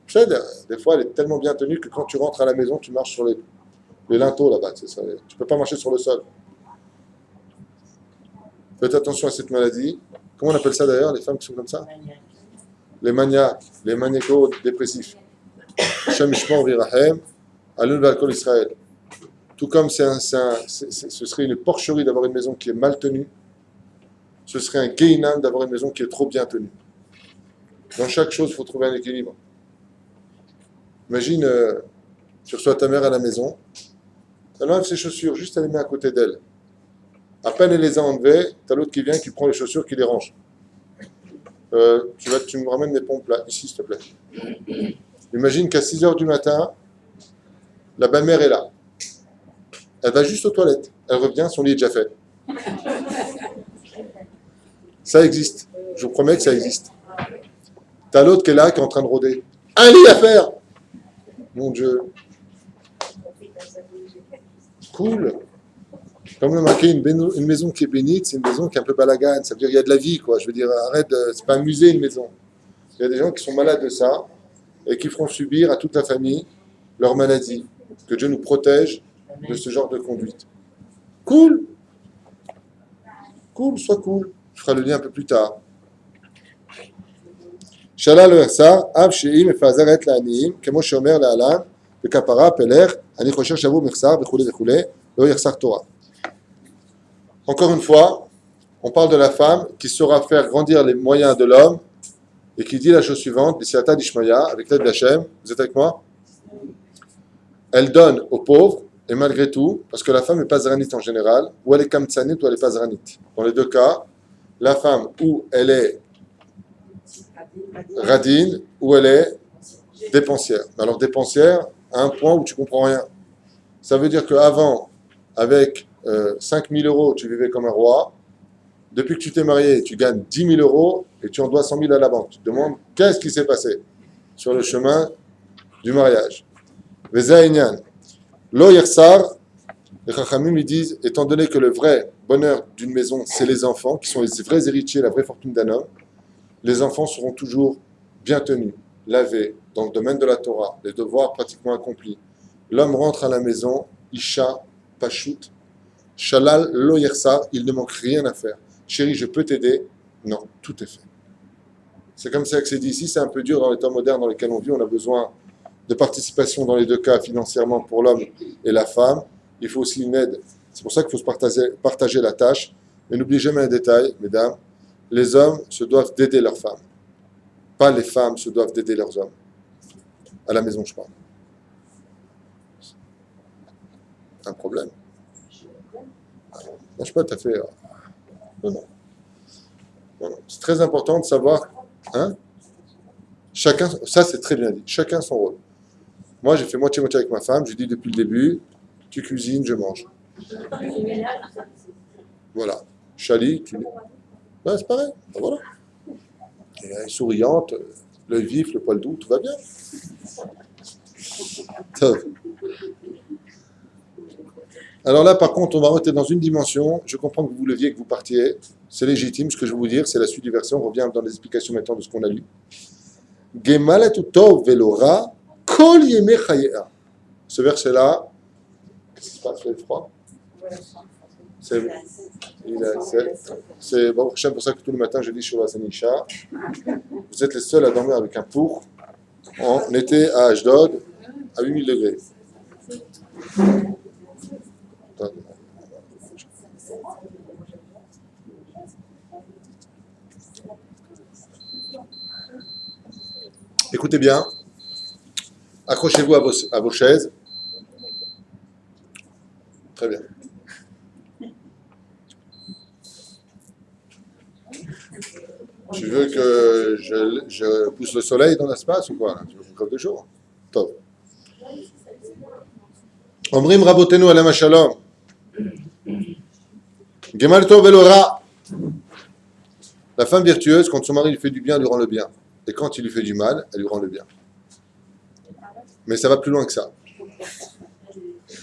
Tu sais, des fois, elle est tellement bien tenue que quand tu rentres à la maison, tu marches sur les linteaux là-bas. Tu ne peux pas marcher sur le sol. Faites attention à cette maladie. Comment on appelle ça d'ailleurs, les femmes qui sont comme ça? Les maniaques, les maniaco-dépressifs. Shem Yishmor V'Yirahem, Alun V'Alkol Israël. Tout comme ce serait une porcherie d'avoir une maison qui est mal tenue, ce serait un Geinam d'avoir une maison qui est trop bien tenue. Dans chaque chose, il faut trouver un équilibre. Imagine, tu reçois ta mère à la maison, elle enlève ses chaussures, juste elle les met à côté d'elle. À peine elle les a enlevées, tu as l'autre qui vient, qui prend les chaussures, qui les range. Tu me ramènes mes pompes là, ici s'il te plaît. Imagine qu'à 6h du matin, la belle-mère est là. Elle va juste aux toilettes. Elle revient, son lit est déjà fait. Ça existe. Je vous promets que ça existe. T'as l'autre qui est là, qui est en train de rôder. Un lit à faire! Mon Dieu. Cool. Comme le marqué, une maison qui est bénite, c'est une maison qui est un peu balagane. Ça veut dire qu'il y a de la vie, quoi. Je veux dire, arrête, c'est pas un musée, une maison. Il y a des gens qui sont malades de ça et qui feront subir à toute la famille leur maladie. Que Dieu nous protège de ce genre de conduite. Cool. Cool, sois cool. Je ferai le lien un peu plus tard. Shala lo yachsar, av she'im mefazeret la'aniyim, kemo sheomer la'alan, bekapara, pelech, ani chosher shavu mechsar, vechule vechule, lo yachsar Torah. Encore une fois, on parle de la femme qui saura faire grandir les moyens de l'homme et qui dit la chose suivante, B'siata d'Ishmaya, avec l'aide d'Hachem, vous êtes avec moi? Elle donne aux pauvres, et malgré tout, parce que la femme n'est pas zranite en général, ou elle est kamtsanite ou elle n'est pas zranite. Dans les deux cas, la femme, ou elle est radine, ou elle est dépensière. Alors dépensière, à un point où tu ne comprends rien. Ça veut dire qu'avant, avec 5 000 euros, tu vivais comme un roi. Depuis que tu t'es marié, tu gagnes 10 000 euros et tu en dois 100 000 à la banque. Tu te demandes qu'est-ce qui s'est passé sur le chemin du mariage. Vezaïnian. Lo yarsar, les Chachamim ils disent, étant donné que le vrai bonheur d'une maison, c'est les enfants, qui sont les vrais héritiers, la vraie fortune d'un homme, les enfants seront toujours bien tenus, lavés, dans le domaine de la Torah, les devoirs pratiquement accomplis. L'homme rentre à la maison, Isha, Pashut, Shalal, Lo yarsar, il ne manque rien à faire. Chérie, je peux t'aider? Non, tout est fait. C'est comme ça que c'est dit ici, c'est un peu dur dans les temps modernes dans lesquels on vit, on a besoin de participation dans les deux cas, financièrement pour l'homme et la femme. Il faut aussi une aide. C'est pour ça qu'il faut se partager la tâche. Mais n'oubliez jamais un détail, mesdames, les hommes se doivent d'aider leurs femmes. Pas les femmes se doivent d'aider leurs hommes. À la maison, je parle. Un problème. Non, je sais pas, tu as fait... Non, non. Non, non. C'est très important de savoir... Hein? Chacun, ça c'est très bien dit, chacun son rôle. Moi j'ai fait moitié-moitié avec ma femme, je dis depuis le début, tu cuisines, je mange. Voilà. Chali, tu... Ouais, c'est pareil, voilà. Et elle est souriante, l'œil vif, le poil doux, tout va bien. Top. Alors là par contre on va rester dans une dimension, je comprends que vous leviez, que vous partiez, c'est légitime, ce que je vais vous dire, c'est la suite du verset, on revient dans les explications maintenant de ce qu'on a lu. Ce verset-là, qu'est-ce qui se passe, il fait froid? C'est bon, c'est pour ça que tout le matin je dis sur la Sanisha, vous êtes les seuls à dormir avec un pour en été à Ashdod à 8000 degrés. Écoutez bien, accrochez-vous à vos chaises. Très bien. Tu veux que je pousse le soleil dans l'espace ou quoi? Tu veux une crève de jour? Top. Omrim Rabotenu Alem Shalom. Gemal Tov Velora. La femme virtueuse, quand son mari lui fait du bien, elle lui rend le bien. Et quand il lui fait du mal, elle lui rend le bien. Mais ça va plus loin que ça.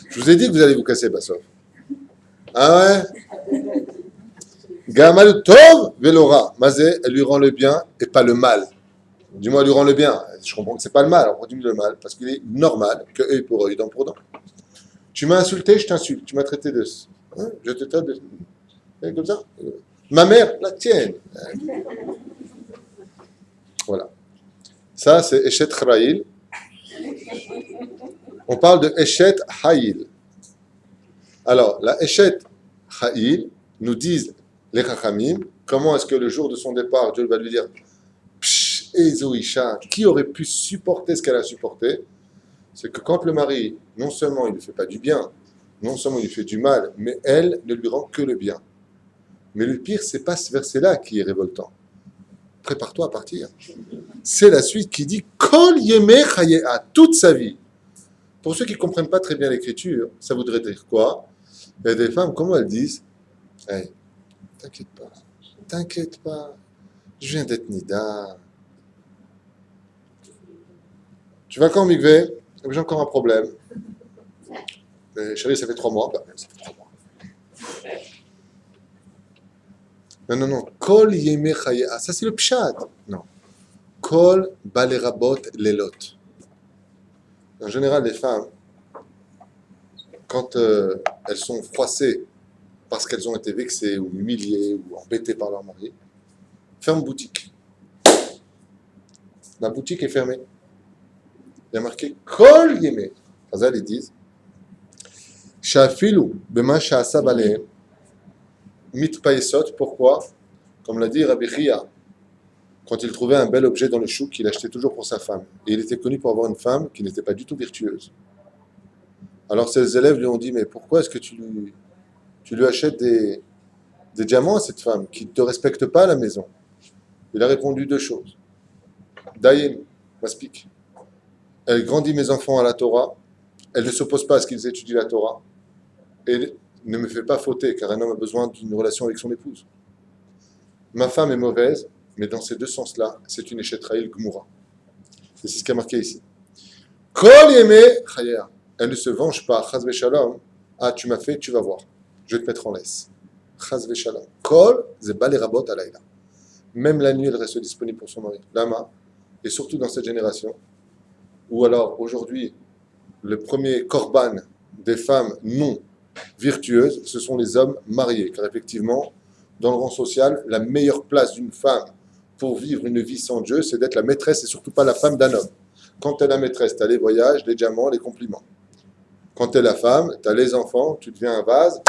Je vous ai dit que vous allez vous casser, Bassov. Ah ouais? Gamal Tov Velora. Mazé, elle lui rend le bien et pas le mal. Du moins, elle lui rend le bien. Je comprends que c'est pas le mal, on continue le mal, parce qu'il est normal que œil pour œil, dent pour dent. Tu m'as insulté, je t'insulte. Tu m'as traité de... Hein? Je te traite de... Et comme ça. Ma mère, la tienne. Voilà. Ça, c'est Eshet Chraïl. On parle de Eshet Haïl. Alors, la Eshet Haïl nous disent les Chachamim, comment est-ce que le jour de son départ, Dieu va lui dire Psh, Ezoïcha, qui aurait pu supporter ce qu'elle a supporté? C'est que quand le mari, non seulement il ne lui fait pas du bien, non seulement il lui fait du mal, mais elle ne lui rend que le bien. Mais le pire, c'est pas ce verset-là qui est révoltant. Prépare-toi à partir. C'est la suite qui dit Kol Yemei Chayea, toute sa vie. Pour ceux qui ne comprennent pas très bien l'écriture, ça voudrait dire quoi? Il y a des femmes, comment elles disent hey, t'inquiète pas, je viens d'être Nida. Tu vas quand, Mikvé? J'ai encore un problème. Mais chérie, ça fait 3 mois. Bah, ça fait 3 mois. Non. Kol Yemei Chayea. Ça, c'est le pshat. Non. Kol Balerabot Lelot. En général, les femmes, quand elles sont froissées parce qu'elles ont été vexées ou humiliées ou embêtées par leur mari, ferment boutique. La boutique est fermée. Il y a marqué Kol Yemei. Chazal, ils disent Shafilu bema sha'asa balehem mitpaesot. Pourquoi? Comme l'a dit Rabbi Chia, quand il trouvait un bel objet dans le chouk, il achetait toujours pour sa femme. Et il était connu pour avoir une femme qui n'était pas du tout virtueuse. Alors ses élèves lui ont dit, mais pourquoi est-ce que tu lui achètes des diamants à cette femme qui ne te respecte pas à la maison? Il a répondu deux choses. Daïm, Maspik. Elle grandit mes enfants à la Torah. Elle ne s'oppose pas à ce qu'ils étudient la Torah. Et ne me fait pas fauter, car un homme a besoin d'une relation avec son épouse. Ma femme est mauvaise, mais dans ces deux sens-là, c'est une échetraïl gmoura. C'est ce qui a marqué ici. Kol yemei chayea. Elle ne se venge pas. Chaz v'shalom. Ah, tu m'as fait, tu vas voir. Je vais te mettre en laisse. Chaz v'shalom. Kol ze bal rabot alayla. Même la nuit, elle reste disponible pour son mari. Lama. Et surtout dans cette génération, où alors aujourd'hui, le premier korban des femmes non virtueuses, ce sont les hommes mariés. Car effectivement, dans le rang social, la meilleure place d'une femme pour vivre une vie sans Dieu, c'est d'être la maîtresse et surtout pas la femme d'un homme. Quand tu es la maîtresse, tu as les voyages, les diamants, les compliments. Quand tu es la femme, tu as les enfants, tu deviens un vase,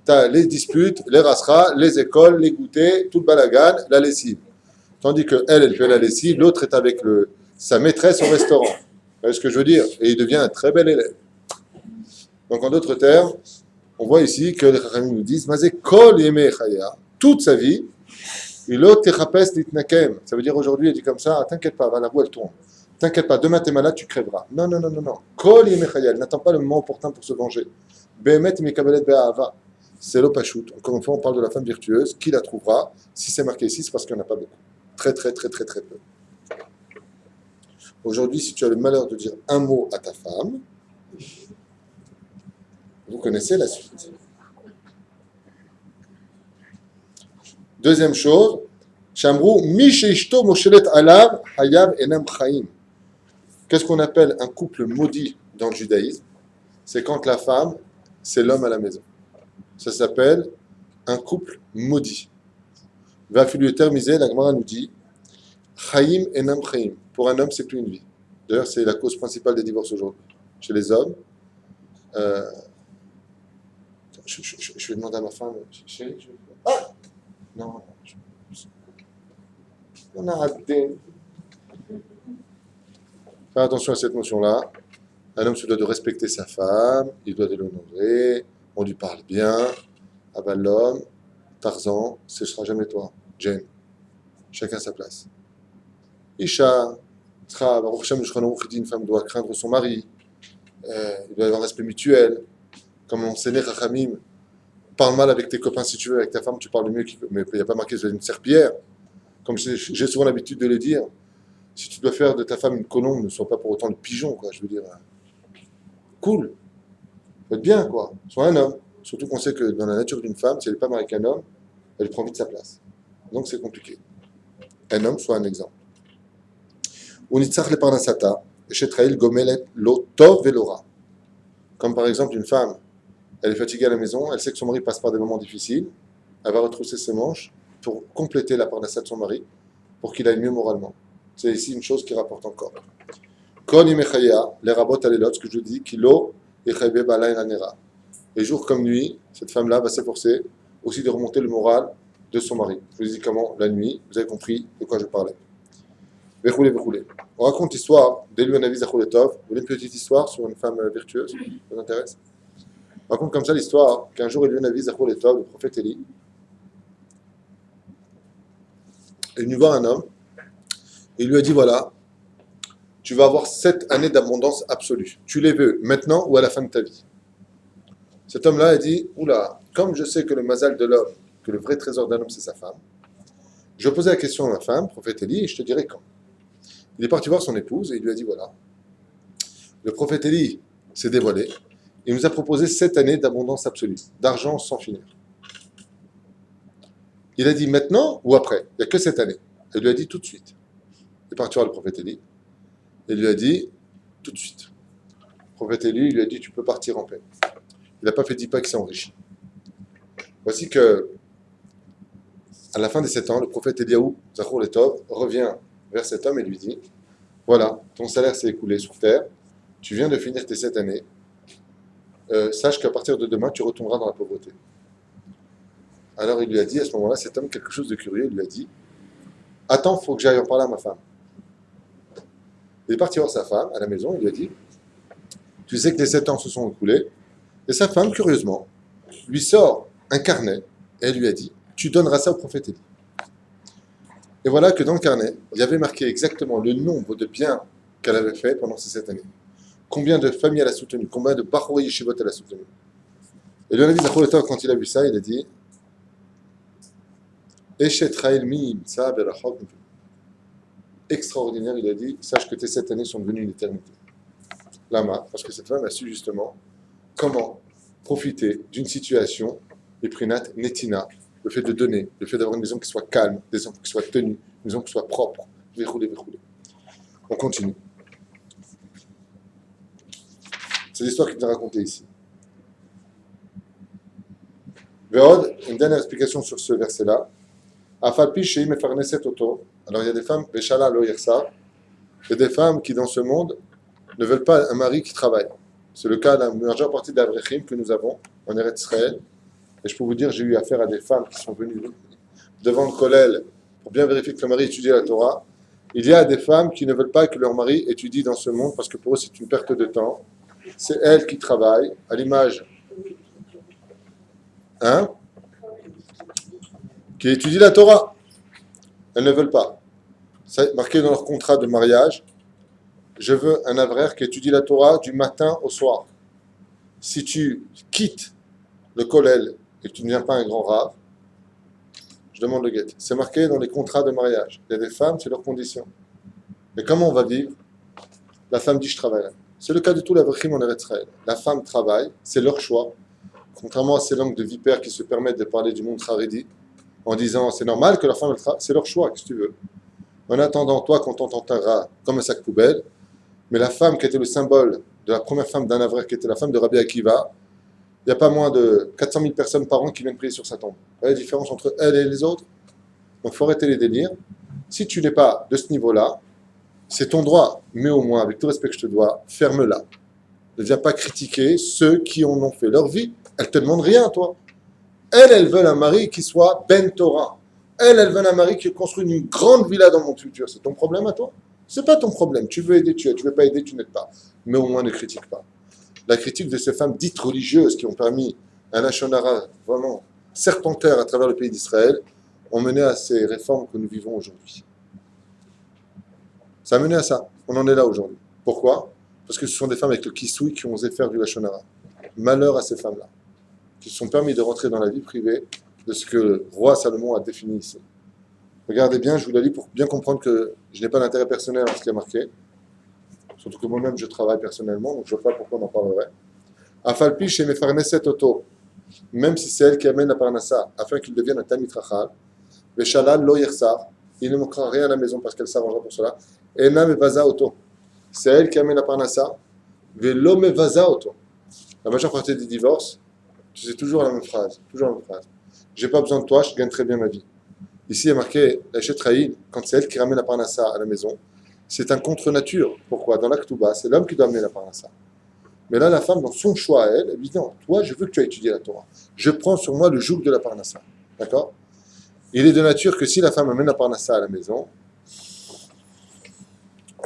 tu as les disputes, les rasseras, les écoles, les goûters, tout le balagan, la lessive. Tandis qu'elle, elle fait la lessive, l'autre est avec sa maîtresse au restaurant. Vous voyez ce que je veux dire? Et il devient un très bel élève. Donc en d'autres termes, on voit ici que les Chachamim nous disent Mazé kol yemei chaya, toute sa vie, ilot techapes litnakem. Ça veut dire aujourd'hui, il dit comme ça, t'inquiète pas, la roue elle tourne. T'inquiète pas, demain t'es malade, tu crèveras. Non, non, non, non, non. Kol yemei chaya, elle n'attend pas le moment opportun pour se venger. Behemet mikabelet be'ahava. C'est l'opachut. Encore une fois, on parle de la femme virtueuse. Qui la trouvera? Si c'est marqué ici, c'est parce qu'il n'y en a pas beaucoup. Très, très, très, très, très peu. Aujourd'hui, si tu as le malheur de dire un mot à ta femme, vous connaissez la suite. Deuxième chose, Shamrou, mi sheishto moshelet alav hayav enam chaim. Qu'est-ce qu'on appelle un couple maudit dans le judaïsme? C'est quand la femme, c'est l'homme à la maison. Ça s'appelle un couple maudit. Va falloir terminer, la Gemara nous dit chaim enam chaim. Pour un homme, c'est plus une vie. D'ailleurs, c'est la cause principale des divorces aujourd'hui. Chez les hommes, je vais demander à ma femme, chérie, ah non, on a raté. Faire attention à cette notion-là. Un homme se doit de respecter sa femme, il doit de l'honorer, on lui parle bien. Ah ben l'homme, Tarzan, ce ne sera jamais toi. Jane, chacun sa place. Isha, une femme doit craindre son mari, il doit y avoir un respect mutuel. Comme enseignait Rachamim, parle mal avec tes copains si tu veux, avec ta femme tu parles mieux, mais il n'y a pas marqué une serpillière. Comme j'ai souvent l'habitude de le dire, si tu dois faire de ta femme une colombe, ne sois pas pour autant le pigeon, quoi. Je veux dire, cool, faut être bien, quoi. Sois un homme. Surtout qu'on sait que dans la nature d'une femme, si elle n'est pas mariée avec un homme, elle prend vite sa place. Donc c'est compliqué. Un homme, soit un exemple. Unitzach le parnasata, shetrail gomelet lo tov velora. Comme par exemple une femme, elle est fatiguée à la maison, elle sait que son mari passe par des moments difficiles, elle va retrousser ses manches pour compléter la parnassa de son mari, pour qu'il aille mieux moralement. C'est ici une chose qui rapporte encore. Kon imechaya, les rabot alelot, ce que je dis, kilo, echebe balay lanera. Et jour comme nuit, cette femme-là va s'efforcer aussi de remonter le moral de son mari. Je vous dis comment, la nuit, vous avez compris de quoi je parlais. Vechoulé, vechoulé. On raconte l'histoire d'Elu Hanavi Zacholetov. Vous voulez une petite histoire sur une femme virtueuse? Ça vous intéresse? On raconte comme ça l'histoire qu'un jour Eli Hanavi Zacholetov, le prophète Élie, est venu voir un homme et il lui a dit voilà, tu vas avoir 7 années d'abondance absolue. Tu les veux maintenant ou à la fin de ta vie? Cet homme-là a dit oula, comme je sais que le mazal de l'homme, que le vrai trésor d'un homme c'est sa femme, je posais la question à ma femme, prophète Élie, et je te dirai quand. Il est parti voir son épouse et il lui a dit voilà, le prophète Élie s'est dévoilé. Il nous a proposé 7 années d'abondance absolue, d'argent sans finir. Il a dit maintenant ou après? Il n'y a que 7 années. Il lui a dit tout de suite. Il est parti voir le prophète Élie. Il lui a dit tout de suite. Le prophète Élie lui a dit tu peux partir en paix. Il n'a pas fait 10 pas qu'il s'est enrichi. Voici que, à la fin des 7 ans, le prophète Eliaou, Zachor Letov, revient vers cet homme et lui dit voilà, ton salaire s'est écoulé sur terre, tu viens de finir tes 7 années, sache qu'à partir de demain, tu retomberas dans la pauvreté. Alors il lui a dit, à ce moment-là, cet homme, quelque chose de curieux, il lui a dit, attends, il faut que j'aille en parler à ma femme. Il est parti voir sa femme à la maison, il lui a dit, tu sais que les 7 ans se sont écoulés, et sa femme, curieusement, lui sort un carnet, et elle lui a dit, tu donneras ça au prophète Élie. Et voilà que dans le carnet, il y avait marqué exactement le nombre de biens qu'elle avait fait pendant ces 7 années. Combien de familles elle a soutenu, combien de Bahroui Yeshivot elle a soutenu. Et le Navi Zachor, quand il a vu ça, il a dit, extraordinaire, il a dit, sache que tes 7 années sont devenues une éternité. Lama, parce que cette femme a su justement comment profiter d'une situation, et prinat netina, le fait de donner, le fait d'avoir une maison qui soit calme, des enfants qui soient tenus, une maison qui soit propre, verrouler. On continue. C'est l'histoire qu'il nous a racontée ici. Veod, une dernière explication sur ce verset-là. Afalpi shei mefarneset oto. Alors il y a des femmes, Beshala lo yersa, il y a des femmes qui dans ce monde ne veulent pas un mari qui travaille. C'est le cas de la majeure partie d'Avrechim que nous avons en Eretz Israël. Et je peux vous dire, j'ai eu affaire à des femmes qui sont venues devant le kollel pour bien vérifier que le mari étudie la Torah. Il y a des femmes qui ne veulent pas que leur mari étudie dans ce monde parce que pour eux c'est une perte de temps. C'est elles qui travaillent, à l'image, qui étudient la Torah. Elles ne veulent pas. C'est marqué dans leur contrat de mariage. Je veux un avraire qui étudie la Torah du matin au soir. Si tu quittes le kollel et que tu ne deviens pas un grand rave, je demande le guet. C'est marqué dans les contrats de mariage. Il y a des femmes, c'est leur condition. Mais comment on va vivre? La femme dit je travaille. C'est le cas de tous les avrechim en Eretz Israël. La femme travaille, c'est leur choix. Contrairement à ces langues de vipères qui se permettent de parler du monde haredi en disant c'est normal que la femme travaille, c'est leur choix, qu'est-ce que tu veux. En attendant, toi, qu'on t'entendra comme un sac poubelle, mais la femme qui était le symbole de la première femme d'un avraire, qui était la femme de Rabbi Akiva, il n'y a pas moins de 400 000 personnes par an qui viennent prier sur sa tombe. Vous voyez la différence entre elle et les autres? Donc il faut arrêter les délires. Si tu n'es pas de ce niveau-là, c'est ton droit, mais au moins, avec tout le respect que je te dois, ferme-la. Ne viens pas critiquer ceux qui en ont fait leur vie. Elles ne te demandent rien, toi. Elles veulent un mari qui soit Ben Torah. Elles veulent un mari qui construit une grande villa dans mon futur. C'est ton problème à toi? C'est pas ton problème. Tu veux aider, tu aides. Tu veux pas aider, tu n'aides pas. Mais au moins, ne critique pas. La critique de ces femmes dites religieuses qui ont permis un lashon hara vraiment serpentaire à travers le pays d'Israël ont mené à ces réformes que nous vivons aujourd'hui. Ça a mené à ça. On en est là aujourd'hui. Pourquoi? Parce que ce sont des femmes avec le kisoui qui ont osé faire du lashon hara. Malheur à ces femmes-là, qui se sont permis de rentrer dans la vie privée de ce que le roi Salomon a défini ici. Regardez bien, je vous la lis pour bien comprendre que je n'ai pas d'intérêt personnel à ce qui est marqué. Surtout que moi-même, je travaille personnellement, donc je ne vois pas pourquoi on en parlerait. Afalpi chez Mefarneset Oto, même si c'est elle qui amène la parnassa, afin qu'il devienne un Talmid Chacham, Veshalal lo yersar, il ne manquera rien à la maison parce qu'elle s'arrangera pour cela. Ena mevaza oto, c'est elle qui amène la parnassa, Velo mevaza oto. La majeure partie des divorces, tu sais toujours la même phrase, J'ai pas besoin de toi, je gagne très bien ma vie. Ici, il y a marqué la Shetraïd, quand c'est elle qui ramène la parnassa à la maison, c'est un contre-nature. Pourquoi? Dans l'Aktuba, c'est l'homme qui doit amener la parnassa. Mais là, la femme, dans son choix à elle, elle dit non, toi, je veux que tu aies étudié la Torah. Je prends sur moi le joug de la parnassa. D'accord? Il est de nature que si la femme amène la parnassa à la maison,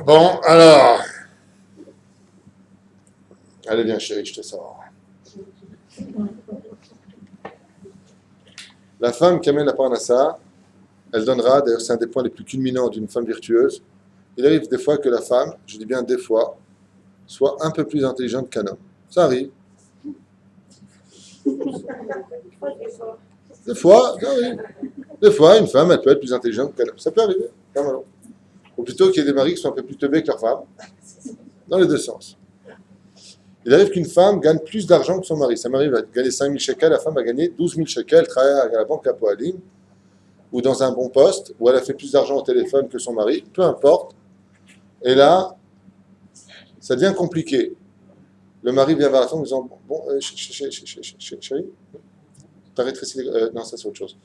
bon, alors, allez, viens, chérie, je te sors. La femme qui amène la parnassa, elle donnera, d'ailleurs, c'est un des points les plus culminants d'une femme virtueuse. Il arrive des fois que la femme, je dis bien des fois, soit un peu plus intelligente qu'un homme. Ça arrive. Des fois, ça arrive. Des fois, une femme, elle peut être plus intelligente qu'un homme. Ça peut arriver. Ou plutôt qu'il y ait des maris qui sont un peu plus teubés que leur femme. Dans les deux sens. Il arrive qu'une femme gagne plus d'argent que son mari. Sa mari va gagner 5 000 shekels, la femme va gagner 12 000 shekels, elle travaille à la banque à Poalim, ou dans un bon poste, où elle a fait plus d'argent au téléphone que son mari, peu importe. Et là, ça devient compliqué. Le mari vient vers la femme en disant chérie, t'as rétréci les... non, ça c'est autre chose.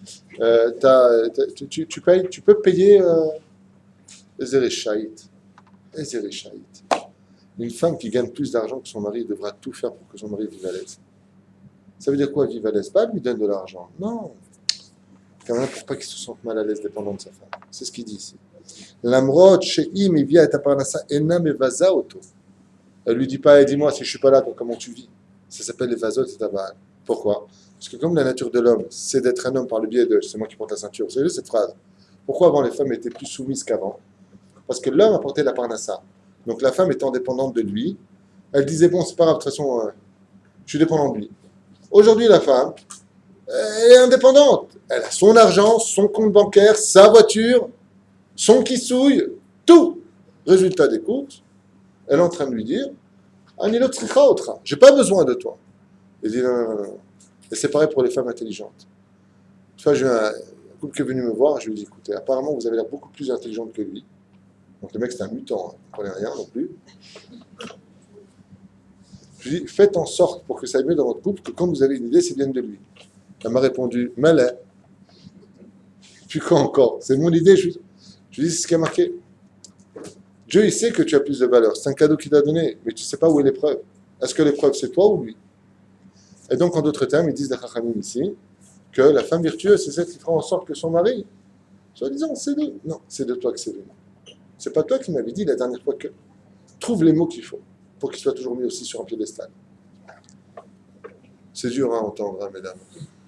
Tu peux payer les éréchaïtes. Et c'est Réchaït. Une femme qui gagne plus d'argent que son mari devra tout faire pour que son mari vive à l'aise. Ça veut dire quoi, vive à l'aise? Pas lui donne de l'argent. Non. Quand même, pour pas qu'il se sente mal à l'aise dépendant de sa femme. C'est ce qu'il dit ici. L'amrod, she'im, il vient et taparnasa, enam et vaza auto. Elle lui dit pas, dis-moi, si je suis pas là, comment tu vis? Ça s'appelle les vazot et tabal. Pourquoi? Parce que comme la nature de l'homme, c'est d'être un homme par le biais de c'est moi qui porte la ceinture. Vous savez cette phrase? Pourquoi avant les femmes étaient plus soumises qu'avant? Parce que l'homme apportait la parnassa. Donc la femme étant dépendante de lui, elle disait bon, c'est pas grave, de toute façon, je suis dépendant de lui. Aujourd'hui, la femme, elle est indépendante. Elle a son argent, son compte bancaire, sa voiture, son kissouille, tout. Résultat des courses, elle est en train de lui dire Anilo tricha otra, j'ai pas besoin de toi. Il dit non. Et c'est pareil pour les femmes intelligentes. Une fois, j'ai un couple qui est venu me voir, je lui ai dit écoutez, apparemment, vous avez l'air beaucoup plus intelligente que lui. Donc le mec, c'est un mutant, il ne comprenait rien non plus. Je lui ai dit faites en sorte pour que ça aille mieux dans votre couple, que quand vous avez une idée, c'est bien de lui. Elle m'a répondu malin. Puis quoi encore? C'est mon idée. Je lui ai dit c'est ce qui a marqué. Dieu, il sait que tu as plus de valeur. C'est un cadeau qu'il t'a donné, mais tu ne sais pas où est l'épreuve. Est-ce que l'épreuve, c'est toi ou lui? Et donc, en d'autres termes, ils disent les Chachamim ici que la femme virtueuse, c'est celle qui fera en sorte que son mari, soi-disant, c'est lui. Non, c'est de toi que c'est venu. C'est pas toi qui m'avais dit la dernière fois que trouve les mots qu'il faut pour qu'il soit toujours mis aussi sur un piédestal. C'est dur à entendre, hein, mesdames.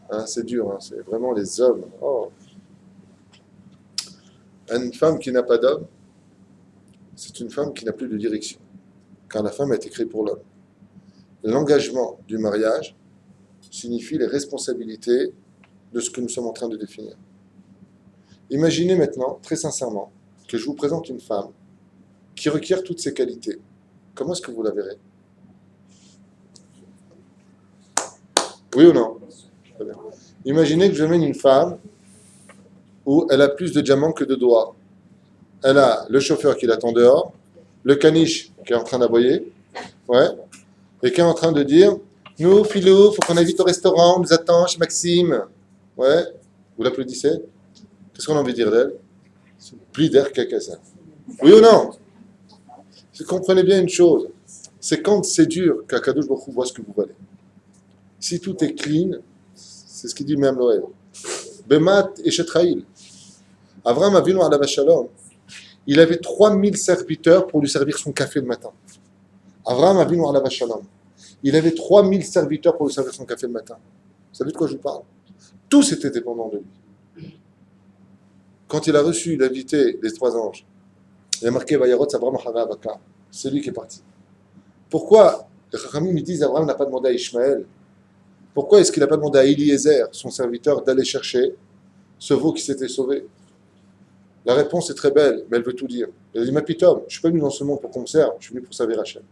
Hein, c'est dur, hein, c'est vraiment les hommes. Oh. Une femme qui n'a pas d'homme, c'est une femme qui n'a plus de direction, car la femme a été créée pour l'homme. L'engagement du mariage signifie les responsabilités de ce que nous sommes en train de définir. Imaginez maintenant, très sincèrement, que je vous présente une femme qui requiert toutes ces qualités. Comment est-ce que vous la verrez? Oui ou non? Très bien. Imaginez que je mène une femme où elle a plus de diamants que de doigts. Elle a le chauffeur qui l'attend dehors, le caniche qui est en train d'aboyer, ouais, et qui est en train de dire nous, Philou, faut qu'on aille vite au restaurant, on nous attend chez Maxime. Ouais, vous l'applaudissez? Qu'est-ce qu'on a envie de dire d'elle? C'est plus d'air caca ça. Oui ou non? Comprenez bien une chose, c'est quand c'est dur qu'Akadosh Baruch Hu voit ce que vous valez. Si tout est clean, c'est ce qu'il dit même Noël. Bemat et Shetraïl. Avraham Avinu alav shalom, il avait 3000 serviteurs pour lui servir son café le matin. Avraham Avinu alav shalom. Il avait 3000 serviteurs pour lui servir son café le matin. Vous savez de quoi je vous parle? Tous étaient dépendants de lui. Quand il a reçu l'invité des 3 anges, il a marqué Vayarot Avraham Hara Avaka. C'est lui qui est parti. Pourquoi les Chachamim me disent Abraham n'a pas demandé à Ishmaël? Pourquoi est-ce qu'il n'a pas demandé à Eliezer, son serviteur, d'aller chercher ce veau qui s'était sauvé? La réponse est très belle, mais elle veut tout dire. Elle dit, ma pitom, je ne suis pas venu dans ce monde pour qu'on me serve, je suis venu pour servir Hachem.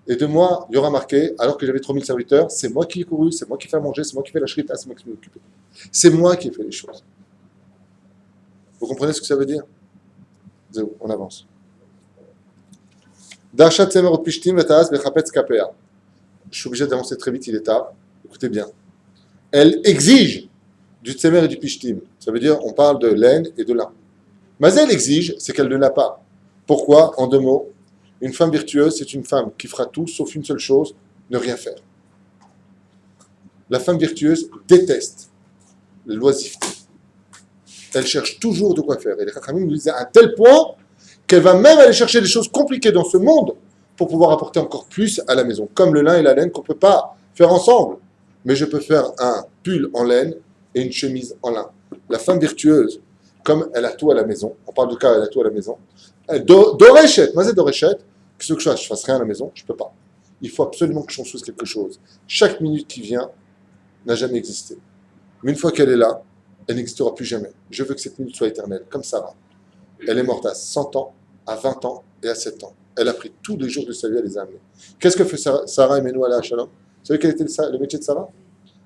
Et de moi, il y aura marqué, alors que j'avais 3000 serviteurs, c'est moi qui ai couru, c'est moi qui fais à manger, c'est moi qui fais la shrita, c'est moi qui m'ai occupé. C'est moi qui ai fait les choses. Vous comprenez ce que ça veut dire? On avance. Darshat Semer od Pishtim v'Ta'as b'chapetz kapea. Je suis obligé d'avancer très vite, il est tard. Écoutez bien. Elle exige du Tsemer et du Pishtim. Ça veut dire, on parle de laine et de lin. Mais elle exige, c'est qu'elle ne l'a pas. Pourquoi? En 2 mots. Une femme virtueuse, c'est une femme qui fera tout, sauf une seule chose, ne rien faire. La femme virtueuse déteste l'oisiveté. Elle cherche toujours de quoi faire. Et les Chachamim nous disaient à un tel point qu'elle va même aller chercher des choses compliquées dans ce monde pour pouvoir apporter encore plus à la maison. Comme le lin et la laine qu'on ne peut pas faire ensemble. Mais je peux faire un pull en laine et une chemise en lin. La femme virtueuse, comme elle a tout à la maison, on parle de cas, elle a tout à la maison, Doréchette, moi c'est Doréchette, qu'est-ce que je fasse rien à la maison, je ne peux pas. Il faut absolument que je construise quelque chose. Chaque minute qui vient n'a jamais existé. Mais une fois qu'elle est là, elle n'existera plus jamais. Je veux que cette minute soit éternelle, comme Sarah. Elle est morte à 100 ans, à 20 ans et à 7 ans. Elle a pris tous les jours de sa vie à les amener. Qu'est-ce que fait Sarah et Menou à la Shalom? Vous savez quel était le métier de Sarah?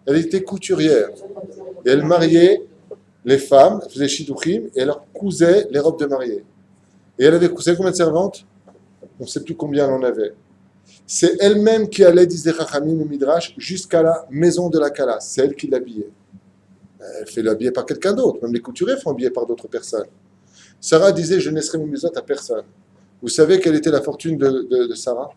Elle était couturière. Et elle mariait les femmes, elle faisait shidduchim, et elle leur cousait les robes de mariée. Et elle avait cousé combien de servantes? On ne sait plus combien elle en avait. C'est elle-même qui allait, disait Chachamim et Midrash, jusqu'à la maison de la Kala. C'est elle qui l'habillait. Elle fait l'habiller par quelqu'un d'autre. Même les couturiers font habiller par d'autres personnes. Sarah disait, je ne laisserai mes misotes à personne. Vous savez quelle était la fortune de Sarah?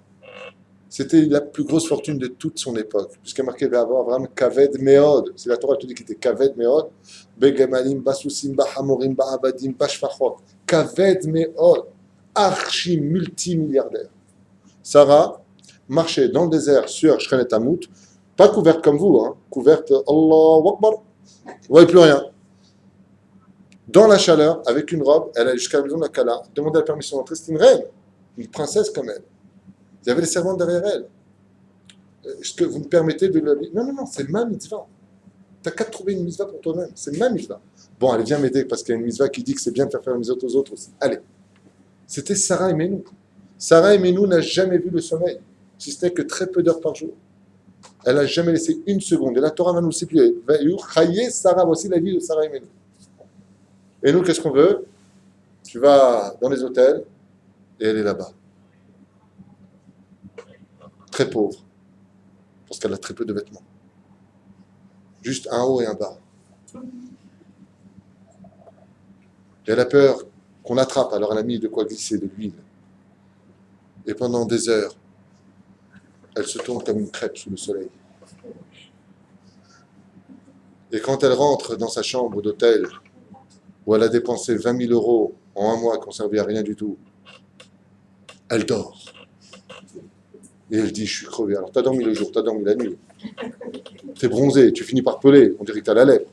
C'était la plus grosse fortune de toute son époque, puisqu'il y a marqué Abraham Kaved Meod. C'est la Torah qui dit qu'il était Kaved Meod. Begemalim, Basusim, Bahamorim, Baabadim, Bashfachot. Kaved Meod. Archi multimilliardaire. Sarah marchait dans le désert sur Shrenet Hamout, pas couverte comme vous, hein, couverte, Allahu Akbar, vous ne voyez plus rien. Dans la chaleur, avec une robe, elle allait jusqu'à la maison de la Kala, demandait la permission d'entrer, c'était une reine, une princesse comme elle. Il y avait les servantes derrière elle. Est-ce que vous me permettez de l'habiller? Non, non, non, c'est ma mitzvah. Tu n'as qu'à trouver une mitzvah pour toi-même, c'est ma mitzvah. Bon, allez, viens m'aider, parce qu'il y a une mitzvah qui dit que c'est bien de faire une mitzvah aux autres aussi. Allez. C'était Sarah Imenou. Sarah Imenou n'a jamais vu le sommeil, si ce n'est que très peu d'heures par jour. Elle n'a jamais laissé une seconde. Et la Torah va nous citer. Sarah, voici la vie de Sarah Imenou. Et nous, qu'est-ce qu'on veut? Tu vas dans les hôtels et elle est là-bas. Très pauvre. Parce qu'elle a très peu de vêtements. Juste un haut et un bas. Et elle a peur qu'on l'attrape. Alors elle a mis de quoi glisser, de l'huile. Et pendant des heures, elle se tourne comme une crêpe sous le soleil. Et quand elle rentre dans sa chambre d'hôtel, où elle a dépensé 20 000 euros en un mois, qu'on ne servait à rien du tout, elle dort. Et elle dit, je suis crevé. Alors, t'as dormi le jour, t'as dormi la nuit. T'es bronzé, tu finis par peler, on dirait que t'as la lèpre.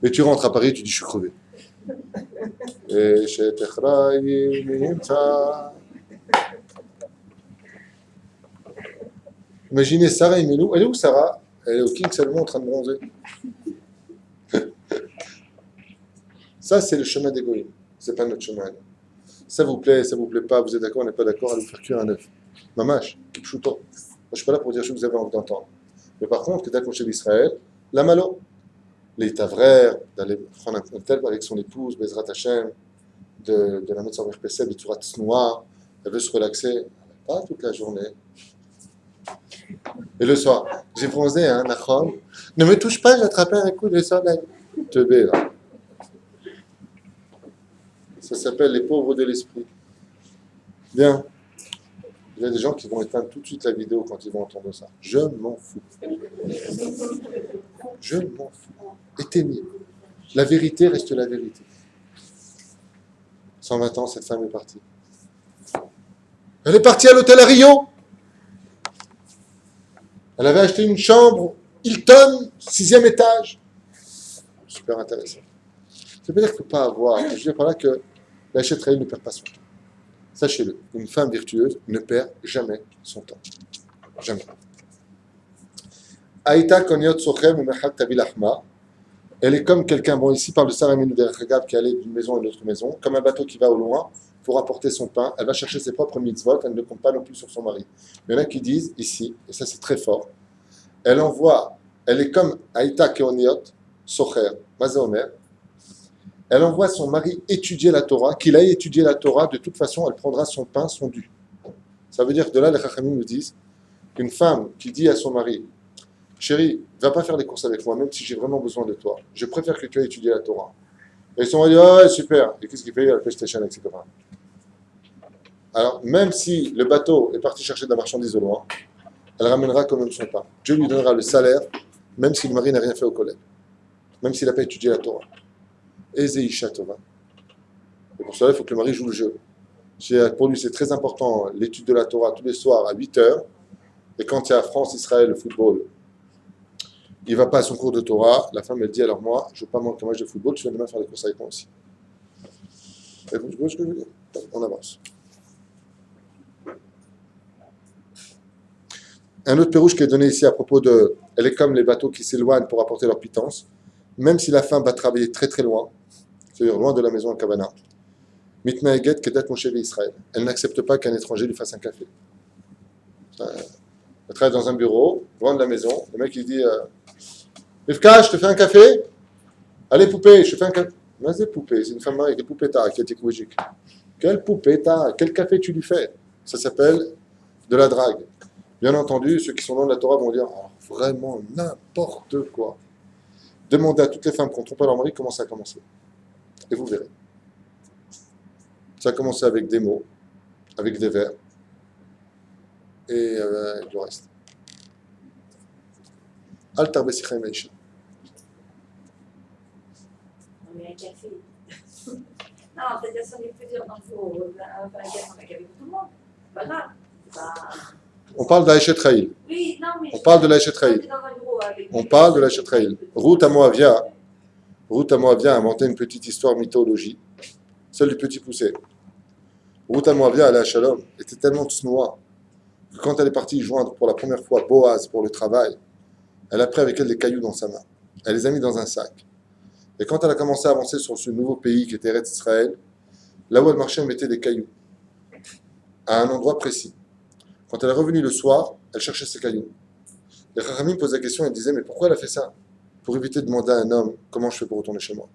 Et tu rentres à Paris, tu dis, je suis crevé. Et chez imaginez Sarah Imenou. Elle est où Sarah? Elle est au King Salomon en train de bronzer. Ça, c'est le chemin d'Égoïme. C'est pas notre chemin. Ça vous plaît pas, vous êtes d'accord, on n'est pas d'accord, allez vous faire cuire un œuf. Mamash, kipchuto. Moi, je suis pas là pour dire ce que vous avez envie d'entendre. Mais par contre, que chez d'Israël, la malo. Les tavraires, d'aller prendre un tel avec son épouse, Bezrat Hashem, de la mettre sur RPC, de Turat Tsnoua, elle veut se relaxer. Pas toute la journée. Et le soir, j'ai bronzé, hein, Nachon. Ne me touche pas, j'ai attrapé un coup de soleil. Teubé, là. Ça s'appelle les pauvres de l'esprit. Bien. Il y a des gens qui vont éteindre tout de suite la vidéo quand ils vont entendre ça. Je m'en fous. Je m'en fous. Éteignez. La vérité reste la vérité. 120 ans, cette femme est partie. Elle est partie à l'hôtel à Rio. Elle avait acheté une chambre Hilton, 6e étage. Super intéressant. Ça veut dire qu'il ne faut pas avoir. Je veux dire par là que l'achèterie ne perd pas son temps. Sachez-le, une femme virtueuse ne perd jamais son temps. Jamais. Aïta konyot sochem umechat tabil achma. Elle est comme quelqu'un, bon ici parle de Sarah Imenou derrière qui allait d'une maison à une autre maison, comme un bateau qui va au loin pour apporter son pain. Elle va chercher ses propres mitzvot, elle ne compte pas non plus sur son mari. Il y en a qui disent ici, et ça c'est très fort, elle est comme Aïta konyot socher, mazaomer. Elle envoie son mari étudier la Torah, qu'il aille étudier la Torah, de toute façon, elle prendra son pain, son dû. Ça veut dire que de là, les Chachamim nous disent qu'une femme qui dit à son mari, chérie, va pas faire les courses avec moi, même si j'ai vraiment besoin de toi. Je préfère que tu ailles étudier la Torah. Et son mari dit, oh, super. Et qu'est-ce qu'il fait? La PlayStation avec ses copains. Alors, même si le bateau est parti chercher de la marchandise au loin, elle ramènera quand même son pain. Dieu lui donnera le salaire, même si le mari n'a rien fait au collège. Même s'il n'a pas étudié la Torah. Ezeisha Tova. Et pour cela, il faut que le mari joue le jeu. Pour lui, c'est très important l'étude de la Torah tous les soirs à 8 heures. Et quand il y a France-Israël, le football, il ne va pas à son cours de Torah. La femme, elle dit, alors moi, je ne veux pas manquer un match de football, tu viens demain faire les courses avec moi aussi. Vous comprenez ce que je veux dire? On avance. Un autre pérouche qui est donné ici à propos de... Elle est comme les bateaux qui s'éloignent pour apporter leur pitance. Même si la femme va travailler très très loin, c'est-à-dire loin de la maison à Kavana, Mitna Eget Kedat Moshe Israël. Elle n'accepte pas qu'un étranger lui fasse un café. Elle travaille dans un bureau, loin de la maison. Le mec il dit Rivka, je te fais un café. Allez poupée, je te fais un café. Mais c'est poupée, c'est une femme mariée, quelle poupée t'as, qui est écologique. Quelle poupée t'as, quel café tu lui fais? Ça s'appelle de la drague. Bien entendu, ceux qui sont dans la Torah vont dire vraiment n'importe quoi. Demandez à toutes les femmes qui ont trompé leur mari comment ça a commencé. Et vous verrez. Ça a commencé avec des mots. avec des verres et du reste. Al tarbesicha im haïcha. On met un café. Non, c'est-à-dire si on est plusieurs, donc il faut faire un café pour tout le monde. Voilà. On parle d'Aïchet Raïl. Oui, non, mais. On parle de l'Aïchet Raïl. On parle de l'Aïchet Raïl. Ruth Moavia a inventé une petite histoire mythologie, celle du petit poussé. Ruth Moavia, elle est à Shalom, était tellement tsnoua que quand elle est partie joindre pour la première fois Boaz pour le travail, elle a pris avec elle des cailloux dans sa main. Elle les a mis dans un sac. Et quand elle a commencé à avancer sur ce nouveau pays qui était Eretz Israël, là où elle marchait, elle mettait des cailloux à un endroit précis. Quand elle est revenue le soir, elle cherchait ses cailloux. Les Chachamim posaient la question et disaient, mais pourquoi elle a fait ça? Pour éviter de demander à un homme, comment je fais pour retourner chez moi?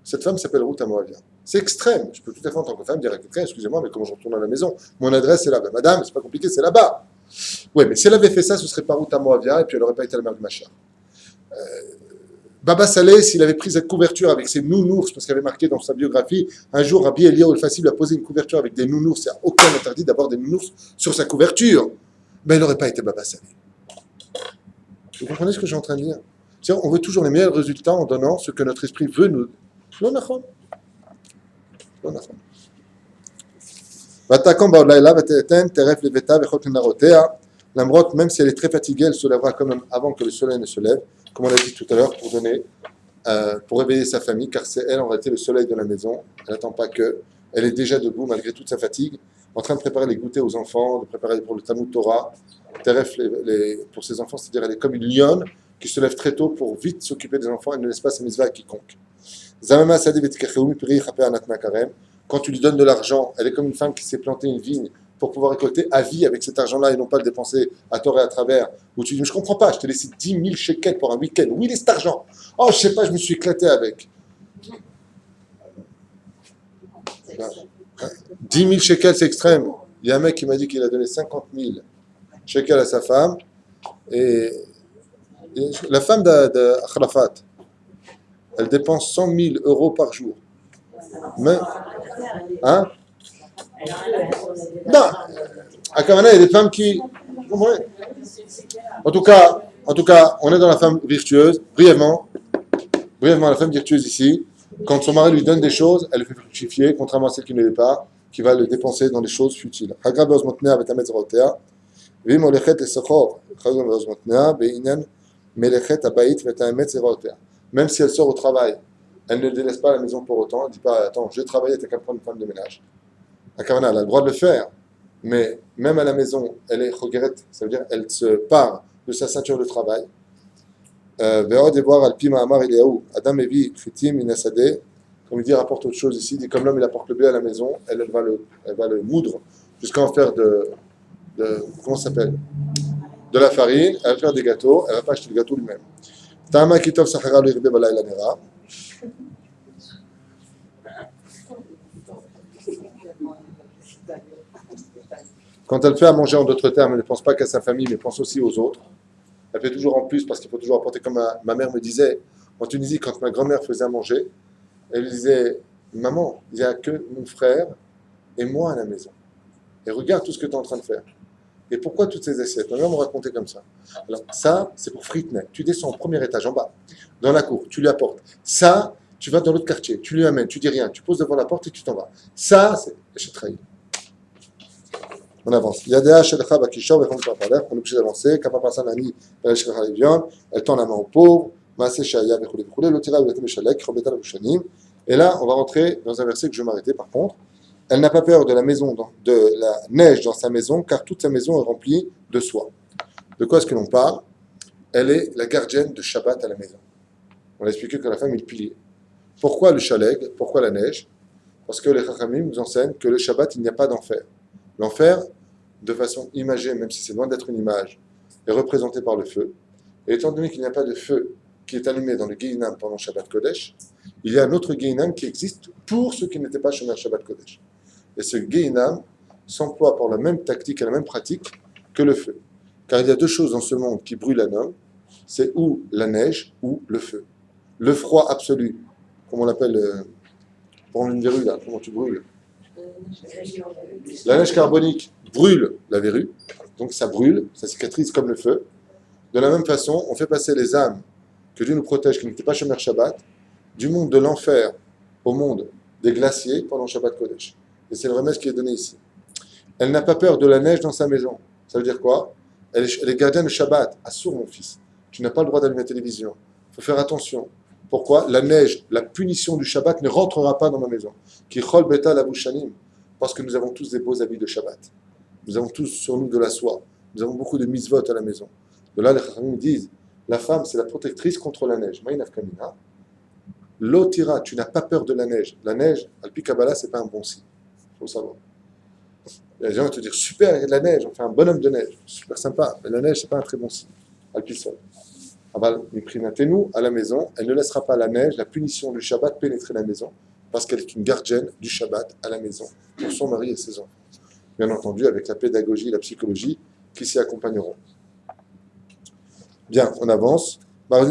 Cette femme s'appelle Ruth Moavia. C'est extrême. Je peux tout à fait en tant que femme dire à quelqu'un, excusez-moi, mais comment je retourne à la maison? Mon adresse est là. Ben, madame, c'est pas compliqué, c'est là-bas. Oui, mais si elle avait fait ça, ce serait pas Ruth Moavia et puis elle n'aurait pas été la mère de Machar. Baba Saleh, s'il avait pris cette couverture avec ses nounours, parce qu'il avait marqué dans sa biographie, un jour, Rabbi Eliyahu el-Fassi lui a posé une couverture avec des nounours. Il n'y a aucun interdit d'avoir des nounours sur sa couverture. Mais il n'aurait pas été Baba Saleh. Vous comprenez ce que je suis en train de dire? C'est-à-dire, on veut toujours les meilleurs résultats en donnant ce que notre esprit veut nous. Non, nachon. Non, nachon. L'amrot, même si elle est très fatiguée, elle se lèvera quand même avant que le soleil ne se lève, comme on l'a dit tout à l'heure, pour réveiller sa famille, car c'est elle en réalité le soleil de la maison. Elle n'attend pas que. Elle est déjà debout malgré toute sa fatigue, en train de préparer les goûters aux enfants, de préparer pour le Talmud Torah. Teref, pour ses enfants, c'est-à-dire elle est comme une lionne qui se lève très tôt pour vite s'occuper des enfants. Elle ne laisse pas sa mitzvah à quiconque. Quand tu lui donnes de l'argent, elle est comme une femme qui s'est plantée une vigne pour pouvoir récolter à vie avec cet argent-là et non pas le dépenser à tort et à travers. Où tu dis, mais je ne comprends pas, je t'ai laissé 10 000 shekels pour un week-end. Où il est cet argent? Oh, je ne sais pas, je me suis éclaté avec. 10 000 shekels, c'est extrême. Il y a un mec qui m'a dit qu'il a donné 50 000 shekels à sa femme. Et la femme d'Akhlafat, elle dépense 100 000 euros par jour. Mais, hein? Non, à Kavana, il y a des femmes qui. En tout cas, on est dans la femme virtueuse. Brièvement, la femme virtueuse ici, quand son mari lui donne des choses, elle le fait fructifier, contrairement à celle qui ne l'est pas, qui va le dépenser dans des choses futiles. Même si elle sort au travail, elle ne délaisse pas la maison pour autant. Elle ne dit pas, attends, je vais travailler, t'as qu'à prendre une femme de ménage. La Kavana, elle a le droit de le faire, mais même à la maison, elle est chogeret, ça veut dire elle se part de sa ceinture de travail. Ve'od devoir al pima amar Eliyahu, Adam evi chitim inasade, comme il dit, rapporte autre chose ici, il dit comme l'homme il apporte le blé à la maison, elle va le moudre jusqu'à en faire comment ça s'appelle? De la farine, elle va faire des gâteaux, elle va pas acheter le gâteau lui-même. Ta'ama kitov sachara lo yirbe balayla nera. Quand elle fait à manger en d'autres termes, elle ne pense pas qu'à sa famille, mais pense aussi aux autres. Elle fait toujours en plus parce qu'il faut toujours apporter, comme ma mère me disait, en Tunisie, quand ma grand-mère faisait à manger, elle lui disait, maman, il n'y a que mon frère et moi à la maison. Et regarde tout ce que tu es en train de faire. Et pourquoi toutes ces assiettes? Ma mère me racontait comme ça. Alors ça, c'est pour Fritnet. Tu descends au premier étage en bas, dans la cour, tu lui apportes. Ça, tu vas dans l'autre quartier, tu lui amènes, tu dis rien, tu poses devant la porte et tu t'en vas. Ça, c'est Echet. On avance. Il y a des Hachelcha Bakishor, on est obligé d'avancer. Kapapa Nani, Hachelcha Levion, elle tend la main aux pauvres. Maase Shaya, Bechoulé, Lotira, Betameshalek, Robeta Lushanim. Et là, on va rentrer dans un verset que je vais m'arrêter par contre. Elle n'a pas peur de la maison, de la neige dans sa maison, car toute sa maison est remplie de soie. De quoi est-ce que l'on parle? Elle est la gardienne de Shabbat à la maison. On a expliqué que la femme est le pilier. Pourquoi le chaleg? Pourquoi la neige? Parce que les Chachamim nous enseignent que le Shabbat, il n'y a pas d'enfer. L'enfer, de façon imagée, même si c'est loin d'être une image, est représenté par le feu. Et étant donné qu'il n'y a pas de feu qui est allumé dans le Gehinam pendant Shabbat Kodesh, il y a un autre Gehinam qui existe pour ceux qui n'étaient pas Shomer Shabbat Kodesh. Et ce Gehinam s'emploie pour la même tactique et la même pratique que le feu. Car il y a deux choses dans ce monde qui brûlent un homme, c'est ou la neige ou le feu. Le froid absolu, comme on l'appelle, pour une verrue là, comment tu brûles? La neige carbonique brûle la verrue, donc ça brûle, ça cicatrise comme le feu. De la même façon, on fait passer les âmes que Dieu nous protège, qui n'étaient pas Shomer Shabbat, du monde de l'enfer au monde des glaciers pendant Shabbat Kodesh. Et c'est le remède qui est donné ici. Elle n'a pas peur de la neige dans sa maison. Ça veut dire quoi? Elle est gardienne de Shabbat. Assour, mon fils. Tu n'as pas le droit d'allumer la télévision. Il faut faire attention. Pourquoi? La neige, la punition du Shabbat ne rentrera pas dans ma maison. Ki chol beta lavushanim. Parce que nous avons tous des beaux habits de Shabbat. Nous avons tous sur nous de la soie. Nous avons beaucoup de mitzvot à la maison. De là, les Chachamim disent, la femme, c'est la protectrice contre la neige. Ma'inaf kamina. L'otira, tu n'as pas peur de la neige. La neige, al-pi Kabbalah, c'est pas un bon signe. Il faut savoir. Les gens vont te dire, super, il y a de la neige, on fait un bonhomme de neige. Super sympa. Mais la neige, c'est pas un très bon signe. Al-pi sol. Aval, nous à la maison, elle ne laissera pas la neige, la punition du Shabbat pénétrer la maison, parce qu'elle est une gardienne du Shabbat à la maison, pour son mari et ses enfants. Bien entendu, avec la pédagogie et la psychologie qui s'y accompagneront. Bien, on avance. On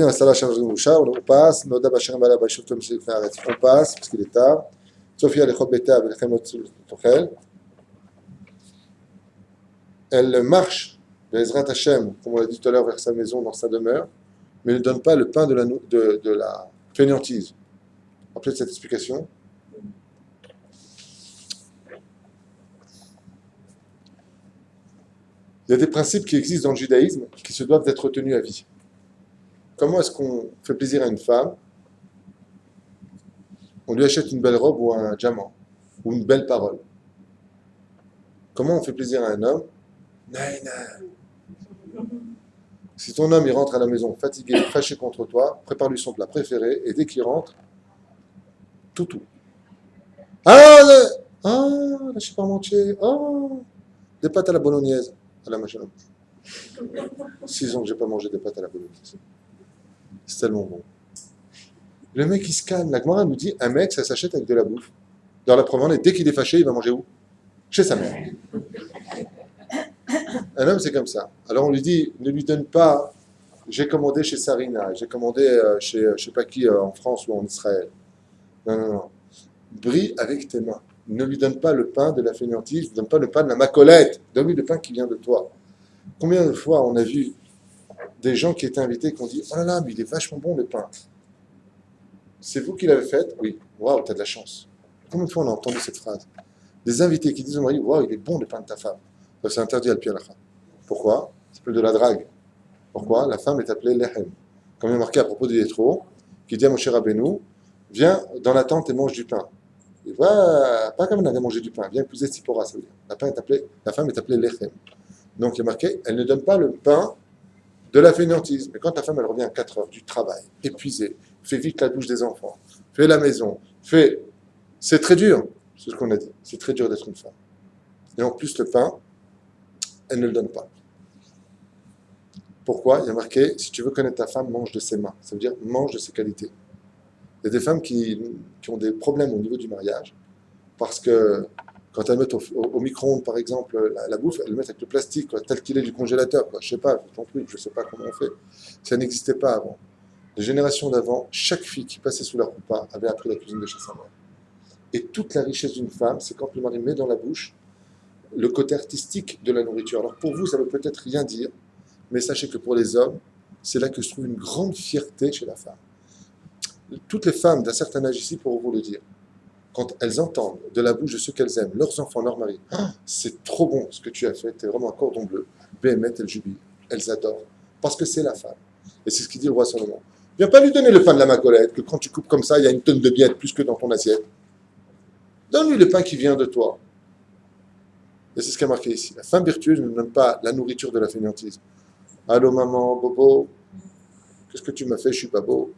passe, on passe, parce qu'il est tard. Sophia elle marche, Bezrat Hashem, comme on l'a dit tout à l'heure, vers sa maison, dans sa demeure, mais ne donne pas le pain de la fainéantise. Rappelez cette explication. Il y a des principes qui existent dans le judaïsme qui se doivent d'être tenus à vie. Comment est-ce qu'on fait plaisir à une femme? On lui achète une belle robe ou un diamant, ou une belle parole. Comment on fait plaisir à un homme? Naïna. Si ton homme il rentre à la maison fatigué, fâché contre toi, prépare-lui son plat préféré et dès qu'il rentre, tout. La chiparmentier, des pâtes à la bolognaise, à la machin. 6 ans que j'ai pas mangé des pâtes à la bolognaise. C'est tellement bon. Le mec il se calme. La Gemara nous dit un mec ça s'achète avec de la bouffe. Dans la provenance, et dès qu'il est fâché, il va manger où? Chez sa mère. Un homme, c'est comme ça. Alors on lui dit, ne lui donne pas, j'ai commandé chez Sarina, j'ai commandé chez je ne sais pas qui en France ou en Israël. Non. Brille avec tes mains. Ne lui donne pas le pain de la fainéantise, ne lui donne pas le pain de la macolette. Donne-lui le pain qui vient de toi. Combien de fois on a vu des gens qui étaient invités qui ont dit, oh là là, mais il est vachement bon le pain. C'est vous qui l'avez fait? Oui. Waouh, t'as de la chance. Combien de fois on a entendu cette phrase? Des invités qui disent au mari, waouh, il est bon le pain de ta femme. Ça, c'est interdit à le pied à la femme. Pourquoi? Ça s'appelle de la drague. Pourquoi? La femme est appelée lehem. Comme il est marqué à propos du Yétro, qui dit à Moshe Rabbeinu, viens dans la tente et mange du pain. Il va pas comme on avait mangé du pain, viens épouser Tzipora, ça veut dire. La femme est appelée lehem. Donc il est marqué, elle ne donne pas le pain de la fainéantise. Mais quand la femme elle revient à 4 heures du travail, épuisée, fait vite la douche des enfants, fait la maison, c'est très dur, c'est ce qu'on a dit, c'est très dur d'être une femme. Et en plus le pain, elle ne le donne pas. Pourquoi? Il y a marqué, si tu veux connaître ta femme, mange de ses mains. Ça veut dire, mange de ses qualités. Il y a des femmes qui ont des problèmes au niveau du mariage, parce que quand elles mettent au micro-ondes, par exemple, la bouffe, elles le mettent avec le plastique, quoi, tel qu'il est du congélateur. Quoi. Je ne sais pas, je ne sais pas comment on fait. Ça n'existait pas avant. Les générations d'avant, chaque fille qui passait sous la roupa avait appris la cuisine de chez sa mère. Et toute la richesse d'une femme, c'est quand le mari met dans la bouche le côté artistique de la nourriture. Alors pour vous, ça ne veut peut-être rien dire, mais sachez que pour les hommes, c'est là que se trouve une grande fierté chez la femme. Toutes les femmes d'un certain âge ici pourront vous le dire. Quand elles entendent de la bouche de ceux qu'elles aiment, leurs enfants, leurs maris, c'est trop bon ce que tu as fait, tu es vraiment un cordon bleu. Béhémet, elles jubilent, elles adorent, parce que c'est la femme. Et c'est ce qu'il dit le roi Salomon. Viens pas lui donner le pain de la macolette, que quand tu coupes comme ça, il y a une tonne de miettes plus que dans ton assiette. Donne-lui le pain qui vient de toi. Et c'est ce qui est marqué ici. La femme virtueuse ne donne pas la nourriture de la fainéantise. Allô maman, bobo, qu'est-ce que tu m'as fait? Je suis pas beau.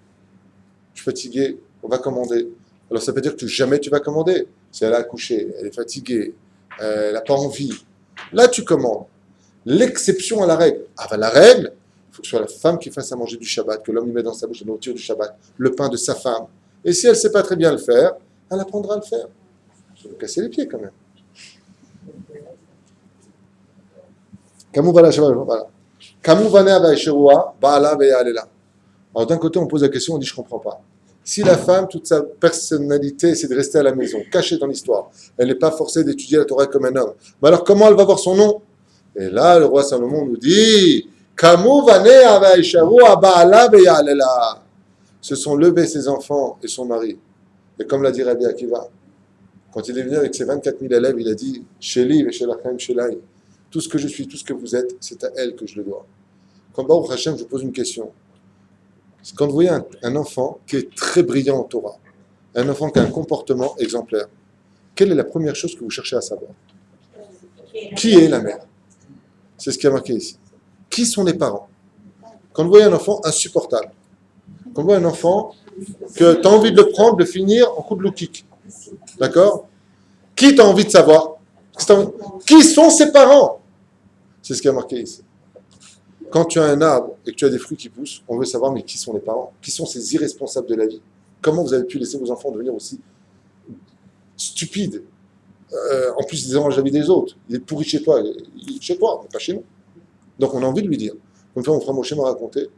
Je suis fatigué, on va commander. Alors ça veut dire que jamais tu vas commander. Si elle a accouché, elle est fatiguée, elle n'a pas envie. Là tu commandes. L'exception à la règle. La règle, il faut que ce soit la femme qui fasse à manger du Shabbat, que l'homme lui met dans sa bouche la nourriture du Shabbat, le pain de sa femme. Et si elle ne sait pas très bien le faire, elle apprendra à le faire. Je vais me casser les pieds quand même. Alors d'un côté on pose la question, on dit je ne comprends pas. Si la femme, toute sa personnalité, c'est de rester à la maison, cachée dans l'histoire, elle n'est pas forcée d'étudier la Torah comme un homme, mais alors comment elle va voir son nom? Et là, le roi Salomon nous dit, Kamu vane avaisharu aba'ala be'yalela. Se sont levés ses enfants et son mari. Et comme l'a dit Rabbi Akiva, quand il est venu avec ses 24 000 élèves, il a dit, Sheli ve'shelachem shelai. Tout ce que je suis, tout ce que vous êtes, c'est à elle que je le dois. Quand Baruch Hashem, je vous pose une question. Quand vous voyez un enfant qui est très brillant en Torah, un enfant qui a un comportement exemplaire, quelle est la première chose que vous cherchez à savoir? Qui est la mère? C'est ce qui a marqué ici. Qui sont les parents? Quand vous voyez un enfant insupportable, quand vous voyez un enfant que tu as envie de le prendre, de finir en coup de low kick, d'accord? Qui tu as envie de savoir? Qui sont ses parents? C'est ce qui a marqué ici. Quand tu as un arbre et que tu as des fruits qui poussent, on veut savoir, mais qui sont les parents? Qui sont ces irresponsables de la vie? Comment vous avez pu laisser vos enfants devenir aussi stupides? En plus, ils dérangent la vie des autres. Il est pourri chez toi, mais pas chez nous. Donc on a envie de lui dire. Comme ça, mon frère Moshe m'a raconté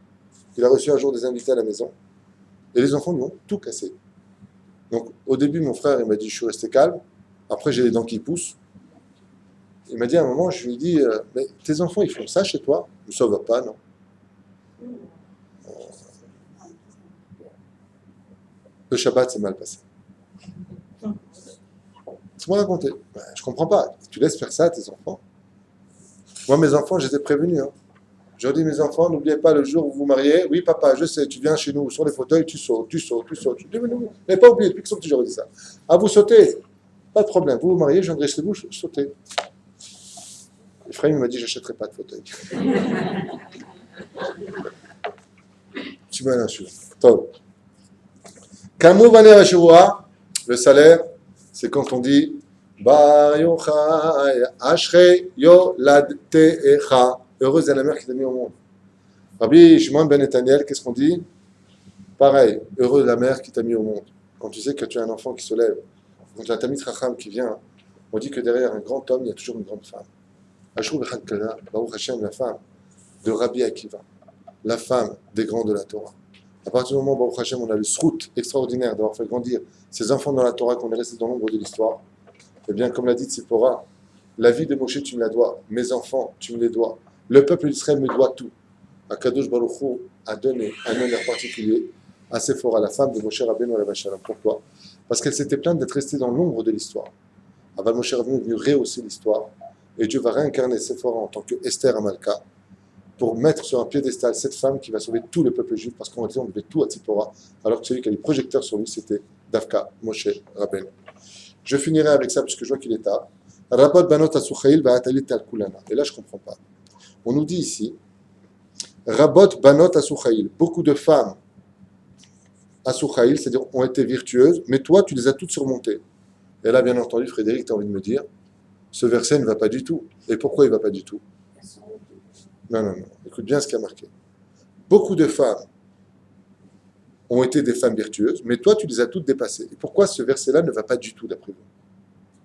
qu'il a reçu un jour des invités à la maison et les enfants lui ont tout cassé. Donc au début, mon frère, il m'a dit, je suis resté calme. Après, j'ai les dents qui poussent. Il m'a dit à un moment, je lui ai dit, mais tes enfants, ils font ça chez toi? Mais ça va pas, non? Le Shabbat, c'est mal passé. Tu m'as raconté. Ben, je comprends pas. Tu laisses faire ça à tes enfants? Moi, mes enfants, j'étais prévenu. Je leur dis, mes enfants, n'oubliez pas le jour où vous vous mariez. Oui, papa, je sais, tu viens chez nous sur les fauteuils, tu sautes. Je dis, mais non, vous n'avez pas oublié, depuis que j'aurais dit ça. Ah, vous sautez? Pas de problème. Vous vous mariez, je viendrai chez vous, sautez. Ephraim m'a dit, j'achèterai pas de fauteuil. Tu m'as l'insulte. Top. Kamu vaner ashura, le salaire, c'est quand on dit Bar yochai ashrei yoladtecha. Heureuse est la mère qui t'a mis au monde. Rabbi Shimon ben Netaniel, qu'est-ce qu'on dit? Pareil, heureuse la mère qui t'a mis au monde. Quand tu sais que tu as un enfant qui se lève, quand tu as un Tamid Chacham qui vient, on dit que derrière un grand homme, il y a toujours une grande femme. Ashur bechad kala, Baruch Hashem, la femme de Rabbi Akiva, la femme des grands de la Torah. À partir du moment où Baruch Hashem, on a le srout extraordinaire d'avoir fait grandir ces enfants dans la Torah, qu'on est resté dans l'ombre de l'histoire, eh bien, comme l'a dit Tzipora, la vie de Moshe, tu me la dois. Mes enfants, tu me les dois. Le peuple d'Israël me doit tout. Akadosh Baruch Hu a donné un honneur particulier à Séphora, la femme de Moshe Rabbeinu alav shalom. Pourquoi? Parce qu'elle s'était plainte d'être restée dans l'ombre de l'histoire. Avant Moshe Rabbeinu est venu rehausser l'histoire. Et Dieu va réincarner Séphora en tant que Esther Amalka pour mettre sur un piédestal cette femme qui va sauver tout le peuple juif, parce qu'en réalité, on devait tout à Tzipora, alors que celui qui a les projecteurs sur lui, c'était Davka, Moshe Rabbeinu. Je finirai avec ça, puisque je vois qu'il est tard. Rabot banot asuchail va atalit al kulana. Et là, je ne comprends pas. On nous dit ici, Rabot banot asuchail. Beaucoup de femmes asuchail, c'est-à-dire ont été virtueuses, mais toi, tu les as toutes surmontées. Et là, bien entendu, Frédéric, tu as envie de me dire, ce verset ne va pas du tout. Et pourquoi il ne va pas du tout? Non. Écoute bien ce qu'il y a marqué. Beaucoup de femmes ont été des femmes virtueuses, mais toi, tu les as toutes dépassées. Et pourquoi ce verset-là ne va pas du tout, d'après vous?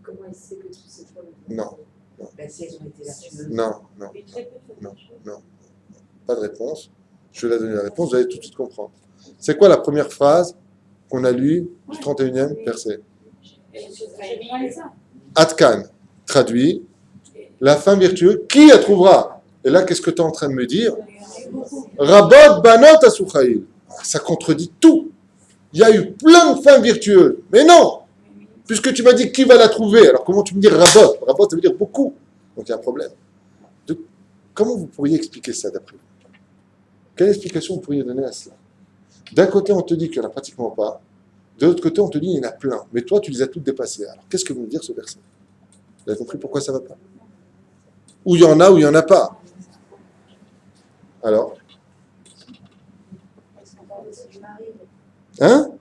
Comment il sait que toutes ces femmes Non. Ben, si elles ont été vertueuses. Non. Pas de réponse. Je vais la donner la réponse, vous allez tout de suite comprendre. C'est quoi la première phrase qu'on a lue du 31e verset? Atkan, traduit, la femme virtueuse, qui la trouvera? Et là, qu'est-ce que tu es en train de me dire? Rabot banot asuchail. Ça contredit tout. Il y a eu plein de femmes virtueuses. Mais non! Puisque tu m'as dit qui va la trouver, alors comment tu me dis Rabot? Rabot, ça veut dire beaucoup. Donc il y a un problème. Comment vous pourriez expliquer ça d'après vous? Quelle explication vous pourriez donner à cela? D'un côté, on te dit qu'il n'y en a pratiquement pas. De l'autre côté, on te dit qu'il y en a plein. Mais toi, tu les as toutes dépassées. Alors qu'est-ce que veut dire ce verset? Vous avez compris pourquoi ça ne va pas? Ou il y en a, ou il n'y en a pas. Alors? Hein?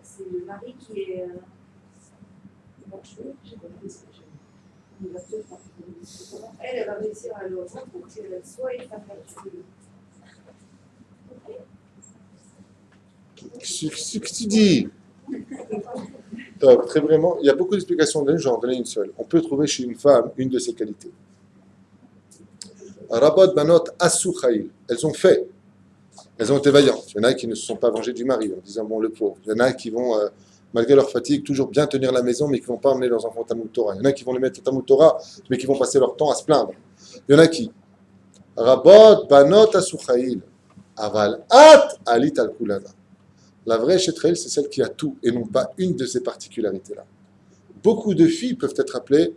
C'est le mari qui est. Elle va réussir à le rejoindre pour qu'elle soit une femme vertueuse. Qu'est-ce que tu dis? Très vraiment, il y a beaucoup d'explications données, j'en donne une seule. On peut trouver chez une femme une de ses qualités. Rabot banot asuchail. Elles ont fait. Elles ont été vaillantes. Il y en a qui ne se sont pas vengées du mari en disant, bon, le pauvre. Il y en a qui vont, malgré leur fatigue, toujours bien tenir la maison, mais qui ne vont pas emmener leurs enfants au Talmud Torah. Il y en a qui vont les mettre au Talmud Torah, mais qui vont passer leur temps à se plaindre. Il y en a qui, Rabot, Banot, Asuchaïl, Aval, At, Alit, Al-Kulana. La vraie Shetraïl, c'est celle qui a tout, et non pas une de ces particularités-là. Beaucoup de filles peuvent être appelées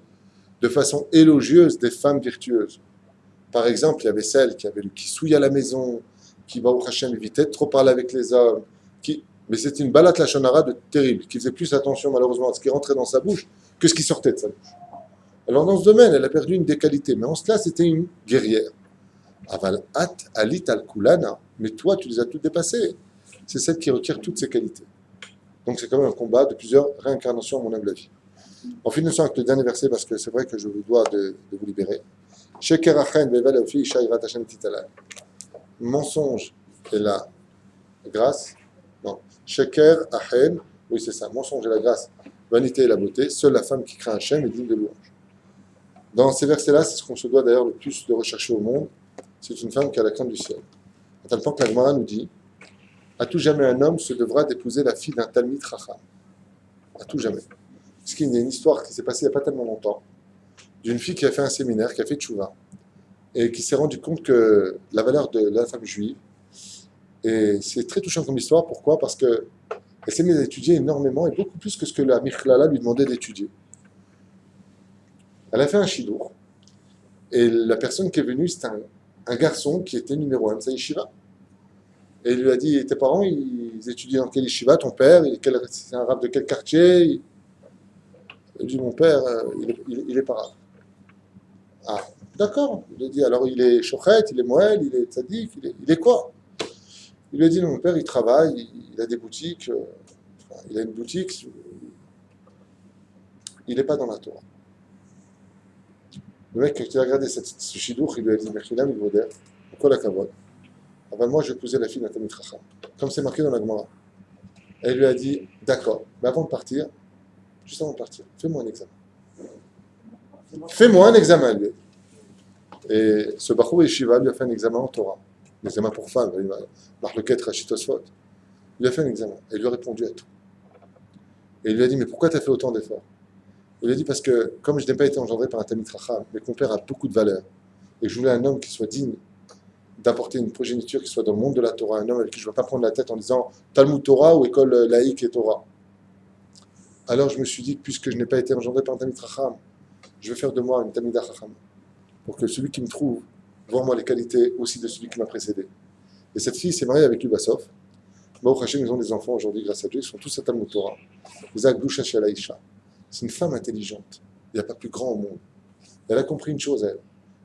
de façon élogieuse des femmes virtueuses. Par exemple, il y avait celle qui souillait à la maison, qui va au Hachem évitait de trop parler avec les hommes, mais c'était une balade la shonara de terrible, qui faisait plus attention malheureusement à ce qui rentrait dans sa bouche que ce qui sortait de sa bouche. Alors dans ce domaine, elle a perdu une des qualités, mais en cela, c'était une guerrière. Aval at alit al kulana, mais toi, tu les as toutes dépassées. C'est celle qui requiert toutes ces qualités. Donc c'est quand même un combat de plusieurs réincarnations, à mon humble avis. En finissant avec le dernier verset, parce que c'est vrai que je vous dois de vous libérer. Sheker achen ve'evel ofi isha yirat Hashem titalal. Mensonge et la grâce. Non. Sheker achen, oui c'est ça, mensonge et la grâce, vanité et la beauté. Seule la femme qui craint Hashem est digne de louange. Dans ces versets-là, c'est ce qu'on se doit d'ailleurs le plus de rechercher au monde. C'est une femme qui a la crainte du ciel. À tel point que la Gemara nous dit, à tout jamais un homme se devra d'épouser la fille d'un Talmid Chacham. À tout jamais. Parce qu'il y a une histoire qui s'est passée il n'y a pas tellement longtemps, d'une fille qui a fait un séminaire, qui a fait tchouva, et qui s'est rendu compte que la valeur de la femme juive, et c'est très touchant comme histoire, pourquoi? Parce qu'elle s'est mise à étudier énormément, et beaucoup plus que ce que la Mikhlala lui demandait d'étudier. Elle a fait un shidour, et la personne qui est venue, c'était un garçon qui était numéro 1 de sa yeshiva. Et il lui a dit, tes parents, ils étudient dans quelle yeshiva, ton père, c'est un rab de quel quartier? Il dit, mon père, il est pas rab. Ah, d'accord. Il a dit, alors il est shochet, il est moël, il est tzaddik, il est quoi? Il lui a dit, non, mon père, il travaille, il a des boutiques, il a une boutique, il n'est pas dans la Torah. Le mec, quand il a regardé ce shidour, il lui a dit, Mechilam, il vaudait, pourquoi la kavod? Ah ben moi, je vais épouser la fille d'un Talmid Chacham, comme c'est marqué dans la Gemara. Et il lui a dit, d'accord, mais avant de partir, juste avant de partir, fais-moi un examen. Fais-moi un examen, lui. Et ce Bachou Yeshiva lui a fait un examen en Torah, un examen pour femmes, Marloquet Rachid Tosfot. Il lui a fait un examen, et il lui a répondu à tout. Et il lui a dit, mais pourquoi tu as fait autant d'efforts? Il lui a dit, parce que comme je n'ai pas été engendré par un Talmid Chacham, mais que mon père a beaucoup de valeur, et que je voulais un homme qui soit digne d'apporter une progéniture qui soit dans le monde de la Torah, un homme avec qui je ne vais pas prendre la tête en disant Talmud Torah ou école laïque et Torah. Alors je me suis dit que puisque je n'ai pas été engendré par un Talmid Chacham, je vais faire de moi une Talmida Chacham, pour que celui qui me trouve voit en moi les qualités aussi de celui qui m'a précédé. Et cette fille s'est mariée avec lui, Basof. Baruch Hashem, ils ont des enfants aujourd'hui grâce à Dieu, ils sont tous à Talmud Torah. Isaac Glusha Shalaïcha. C'est une femme intelligente. Il n'y a pas plus grand au monde. Elle a compris une chose, elle.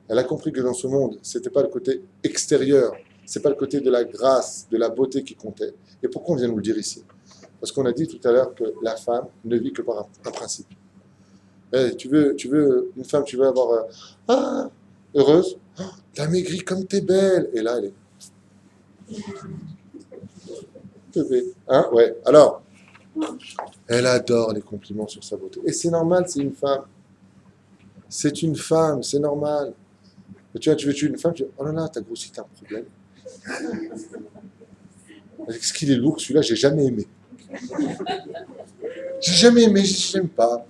Elle a compris que dans ce monde, ce n'était pas le côté extérieur, ce n'est pas le côté de la grâce, de la beauté qui comptait. Et pourquoi on vient nous le dire ici? Parce qu'on a dit tout à l'heure que la femme ne vit que par un principe. Hey, tu veux une femme, tu veux avoir heureuse, t'as maigri comme t'es belle. Et là, elle est. Hein? Ouais. Alors, elle adore les compliments sur sa beauté. Et c'est normal, c'est une femme. C'est une femme, c'est normal. Mais tu veux tuer une femme, tu dis, oh là là, t'as grossi, t'as un problème. Est-ce qu'il est lourd, celui-là, j'ai jamais aimé. J'ai jamais aimé, j'aime pas.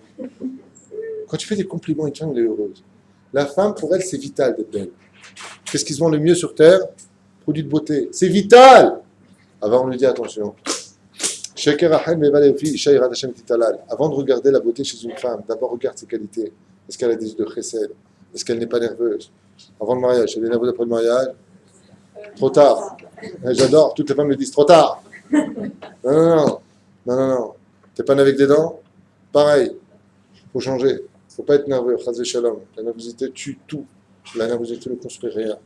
Quand tu fais des compliments, une femme, elle est heureuse. La femme, pour elle, c'est vital d'être belle. Qu'est-ce qui se vend le mieux sur Terre? Produit de beauté. C'est vital! Avant, on lui dit, attention. Avant de regarder la beauté chez une femme, d'abord regarde ses qualités. Est-ce qu'elle a des yeux de chesed? Est-ce qu'elle n'est pas nerveuse? Avant le mariage, elle est nerveuse après le mariage? Trop tard. J'adore, toutes les femmes me disent trop tard. Non. T'es pas né avec des dents? Pareil. Faut changer. Faut pas être nerveux. Chazé shalom. La nervosité tue tout. La nervosité ne construit rien.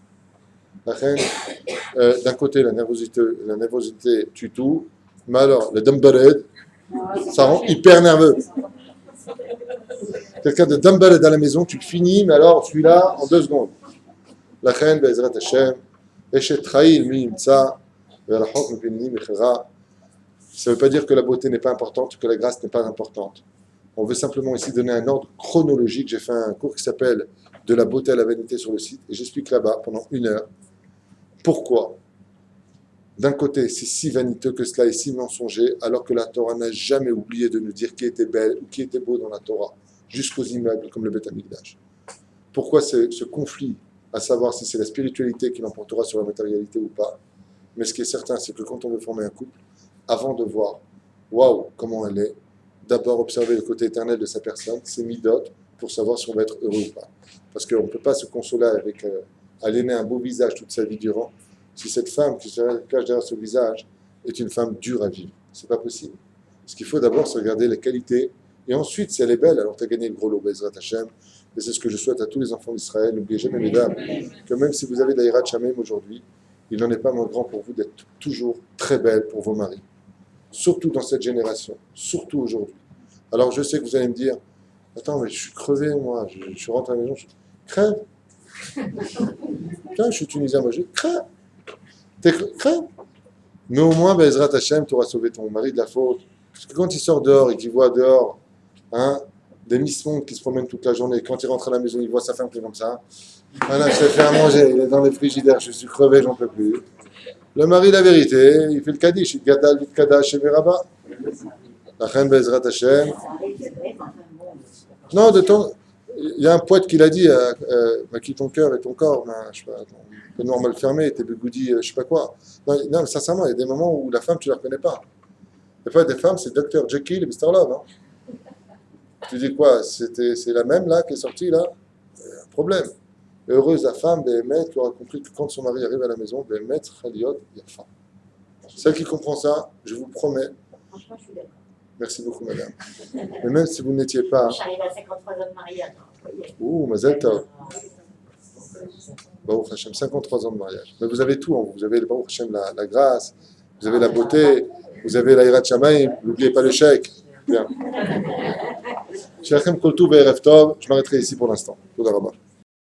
D'un côté, la nervosité tue tout. Mais alors, le dumbared, ça rend hyper nerveux. Quelqu'un de dumbared à la maison, tu le finis, mais alors celui-là, en 2 secondes. La reine, Be'ezrat Hashem, Eshet Chayil mi imtsa, Ve'rachok mipini mechera. Ça ne veut pas dire que la beauté n'est pas importante, que la grâce n'est pas importante. On veut simplement ici donner un ordre chronologique. J'ai fait un cours qui s'appelle De la beauté à la vanité sur le site, et j'explique là-bas pendant 1 heure pourquoi D'un côté, c'est si vaniteux que cela est si mensonger, alors que la Torah n'a jamais oublié de nous dire qui était belle ou qui était beau dans la Torah, jusqu'aux immeubles comme le Beth Amikdash. Pourquoi ce conflit, à savoir si c'est la spiritualité qui l'emportera sur la matérialité ou pas? Mais ce qui est certain, c'est que quand on veut former un couple, avant de voir, waouh, comment elle est, d'abord observer le côté éternel de sa personne, ses midotes, pour savoir si on va être heureux ou pas. Parce qu'on ne peut pas se consoler avec aliéner un beau visage toute sa vie durant, si cette femme qui se cache derrière ce visage est une femme dure à vivre. C'est pas possible. Ce qu'il faut d'abord, c'est regarder les qualités, et ensuite, si elle est belle, alors tu as gagné le gros lot, Bezrat Hashem, et c'est ce que je souhaite à tous les enfants d'Israël. N'oubliez jamais, mesdames, que même si vous avez d'Aïrat Shamem aujourd'hui, il n'en est pas moins grand pour vous d'être toujours très belle pour vos maris. Surtout dans cette génération, surtout aujourd'hui. Alors je sais que vous allez me dire, attends, mais je suis crevé, moi, je rentre à la maison, crève. Putain, je suis tunisien, moi, crève. Crève. Mais au moins, Bezrat Hashem, tu auras sauvé ton mari de la faute. Parce que quand il sort dehors et qu'il voit dehors, des Miss-Monde qui se promènent toute la journée, quand il rentre à la maison, il voit sa femme qui est comme ça. Voilà, je l'ai fait à manger, il est dans les frigidaires, je suis crevé, j'en peux plus. Le mari, la vérité, il fait le Kaddish, il gadal, il kadash, chez Meraba. La reine Bezrat Hashem. Non, il y a un poète qui l'a dit, maquille ton cœur et ton corps, je sais pas, ton noir mal fermé, tes bigoudis, je sais pas quoi. Non, mais sincèrement, il y a des moments où la femme, tu la reconnais pas. Des fois, des femmes, c'est Dr. Jekyll et Mr. Love. Tu dis quoi, c'est la même là qui est sortie là? Un problème. Heureuse la femme, Béhémet, qui aura compris que quand son mari arrive à la maison, Béhémet, Khaliot, Yafa. Celle qui comprend ça, je vous promets. Franchement, je suis d'accord. Merci beaucoup, madame. Mais même si vous n'étiez pas. J'arrive à 53 ans de mariage. Ouh, Mazel Tov. Baruch Hashem, 53 ans de mariage. Mais vous avez tout en vous. Vous avez le Baruch Hashem, la grâce, vous avez la beauté, vous avez la Hirat Shamayim, n'oubliez pas le chèque. Bien. Shalachem Kol Tov et Erev Tov. Je m'arrêterai ici pour l'instant. Toda Rabba.